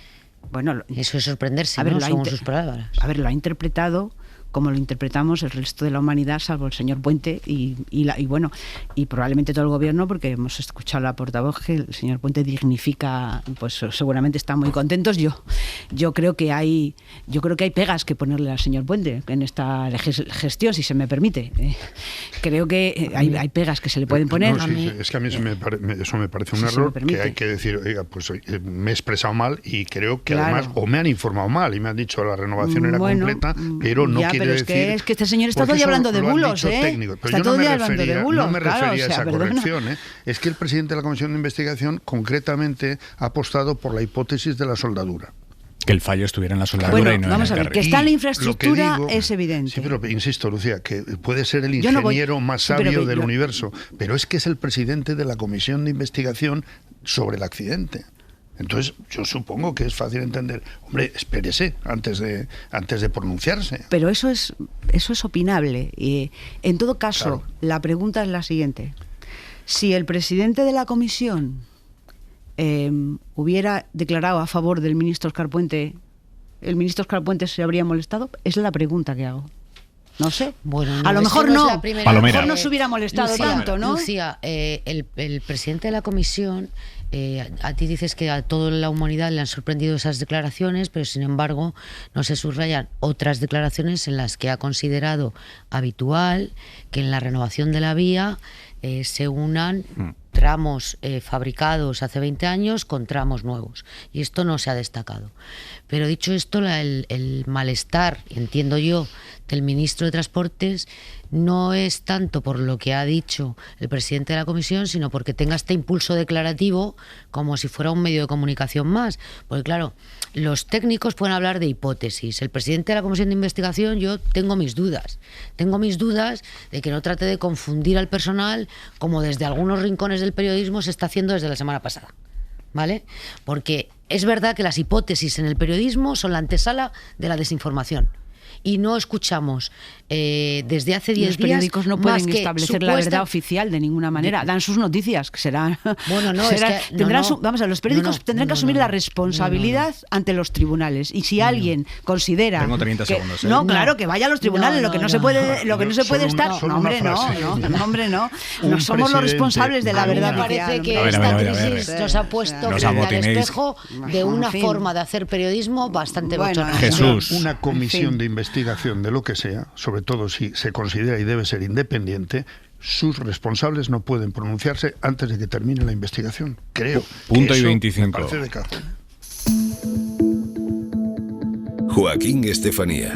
Bueno, eso es sorprenderse, ¿no? Según sus palabras. A ver, lo ha interpretado como lo interpretamos el resto de la humanidad, salvo el señor Puente y probablemente todo el gobierno, porque hemos escuchado a la portavoz que el señor Puente dignifica, pues seguramente están muy contentos. Yo creo que hay pegas que ponerle al señor Puente en esta gestión, si se me permite. Creo que hay pegas que se le pueden poner. No, sí, es que a mí eso me parece un error, que hay que decir, oiga, pues me he expresado mal y creo que además o me han informado mal y me han dicho la renovación era completa, pero no quiere decir... Es que este señor está todo el día hablando de bulos, Está todo el día hablando de bulos. No me refería a esa corrección. Es que el presidente de la Comisión de Investigación concretamente ha apostado por la hipótesis de la soldadura. Que el fallo estuviera en la soldadura y no vamos en el a ver, que está en la infraestructura es evidente. Sí, pero insisto, Lucía, que puede ser el ingeniero más sabio del universo, pero es que es el presidente de la Comisión de Investigación sobre el accidente. Entonces, yo supongo que es fácil entender. Hombre, espérese antes de pronunciarse. Pero eso es opinable. En todo caso, la pregunta es la siguiente. Si el presidente de la comisión hubiera declarado a favor del ministro Óscar Puente, ¿el ministro Óscar Puente se habría molestado? Es la pregunta que hago. No sé. Bueno, a lo mejor no. A lo mejor no se hubiera molestado tanto, ¿no? Lucía, el presidente de la comisión, a ti dices que a toda la humanidad le han sorprendido esas declaraciones, pero sin embargo no se subrayan otras declaraciones en las que ha considerado habitual que en la renovación de la vía se unan tramos fabricados hace 20 años con tramos nuevos. Y esto no se ha destacado. Pero dicho esto, el malestar, entiendo yo, del ministro de Transportes no es tanto por lo que ha dicho el presidente de la comisión, sino porque tenga este impulso declarativo como si fuera un medio de comunicación más. Porque claro, los técnicos pueden hablar de hipótesis. El presidente de la comisión de investigación, yo tengo mis dudas. Tengo mis dudas de que no trate de confundir al personal como desde algunos rincones del periodismo se está haciendo desde la semana pasada. ¿Vale? Porque es verdad que las hipótesis en el periodismo son la antesala de la desinformación. Y no escuchamos desde hace 10 días. Los periódicos no pueden establecer la verdad oficial de ninguna manera. Dan sus noticias, que serán. Bueno, no, es que, vamos a ver, los periódicos tendrán que asumir la responsabilidad ante los tribunales. Y si alguien considera. Tengo 30 segundos. Claro, que vaya a los tribunales. Lo que no se puede estar. No, hombre, no. No somos los responsables de la verdad. Me parece que esta crisis nos ha puesto frente al espejo de una forma de hacer periodismo bastante bochornosa. Jesús. Una comisión de investigación de lo que sea, sobre todo si se considera y debe ser independiente, sus responsables no pueden pronunciarse antes de que termine la investigación. Creo. Punto y 25. Me parece de cajón. Joaquín Estefanía.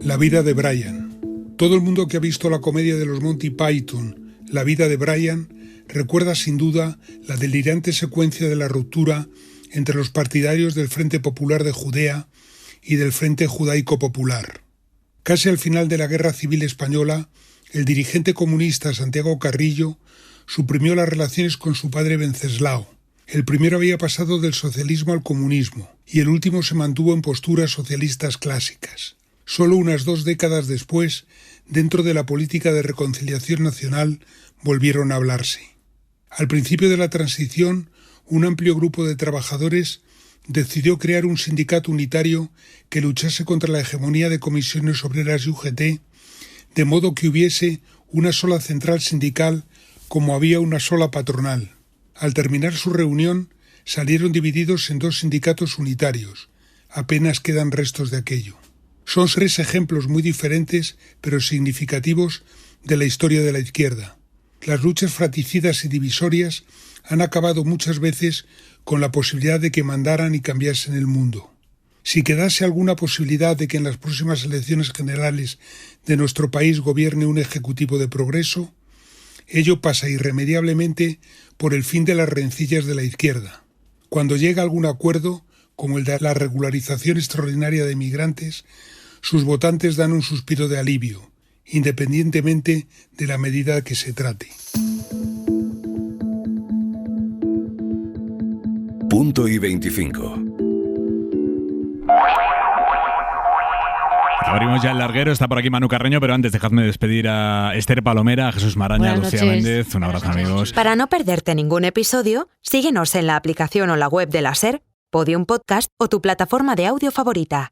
La vida de Brian. Todo el mundo que ha visto la comedia de los Monty Python, La vida de Brian, recuerda sin duda la delirante secuencia de la ruptura entre los partidarios del Frente Popular de Judea y del Frente Judaico Popular. Casi al final de la Guerra Civil Española, el dirigente comunista Santiago Carrillo suprimió las relaciones con su padre Venceslao. El primero había pasado del socialismo al comunismo y el último se mantuvo en posturas socialistas clásicas. Solo unas 2 décadas después, dentro de la política de reconciliación nacional, volvieron a hablarse. Al principio de la transición, un amplio grupo de trabajadores decidió crear un sindicato unitario que luchase contra la hegemonía de Comisiones Obreras y UGT, de modo que hubiese una sola central sindical como había una sola patronal. Al terminar su reunión, salieron divididos en 2 sindicatos unitarios. Apenas quedan restos de aquello. Son 3 ejemplos muy diferentes, pero significativos, de la historia de la izquierda. Las luchas fratricidas y divisorias han acabado muchas veces con la posibilidad de que mandaran y cambiasen el mundo. Si quedase alguna posibilidad de que en las próximas elecciones generales de nuestro país gobierne un ejecutivo de progreso, ello pasa irremediablemente por el fin de las rencillas de la izquierda. Cuando llega algún acuerdo, como el de la regularización extraordinaria de migrantes, sus votantes dan un suspiro de alivio, independientemente de la medida que se trate. Punto y 25. Abrimos ya el larguero, está por aquí Manu Carreño, pero antes dejadme despedir a Esther Palomera, a Jesús Maraña, a Lucía Méndez. Un abrazo, amigos. Para no perderte ningún episodio, síguenos en la aplicación o la web de la SER, Podium Podcast o tu plataforma de audio favorita.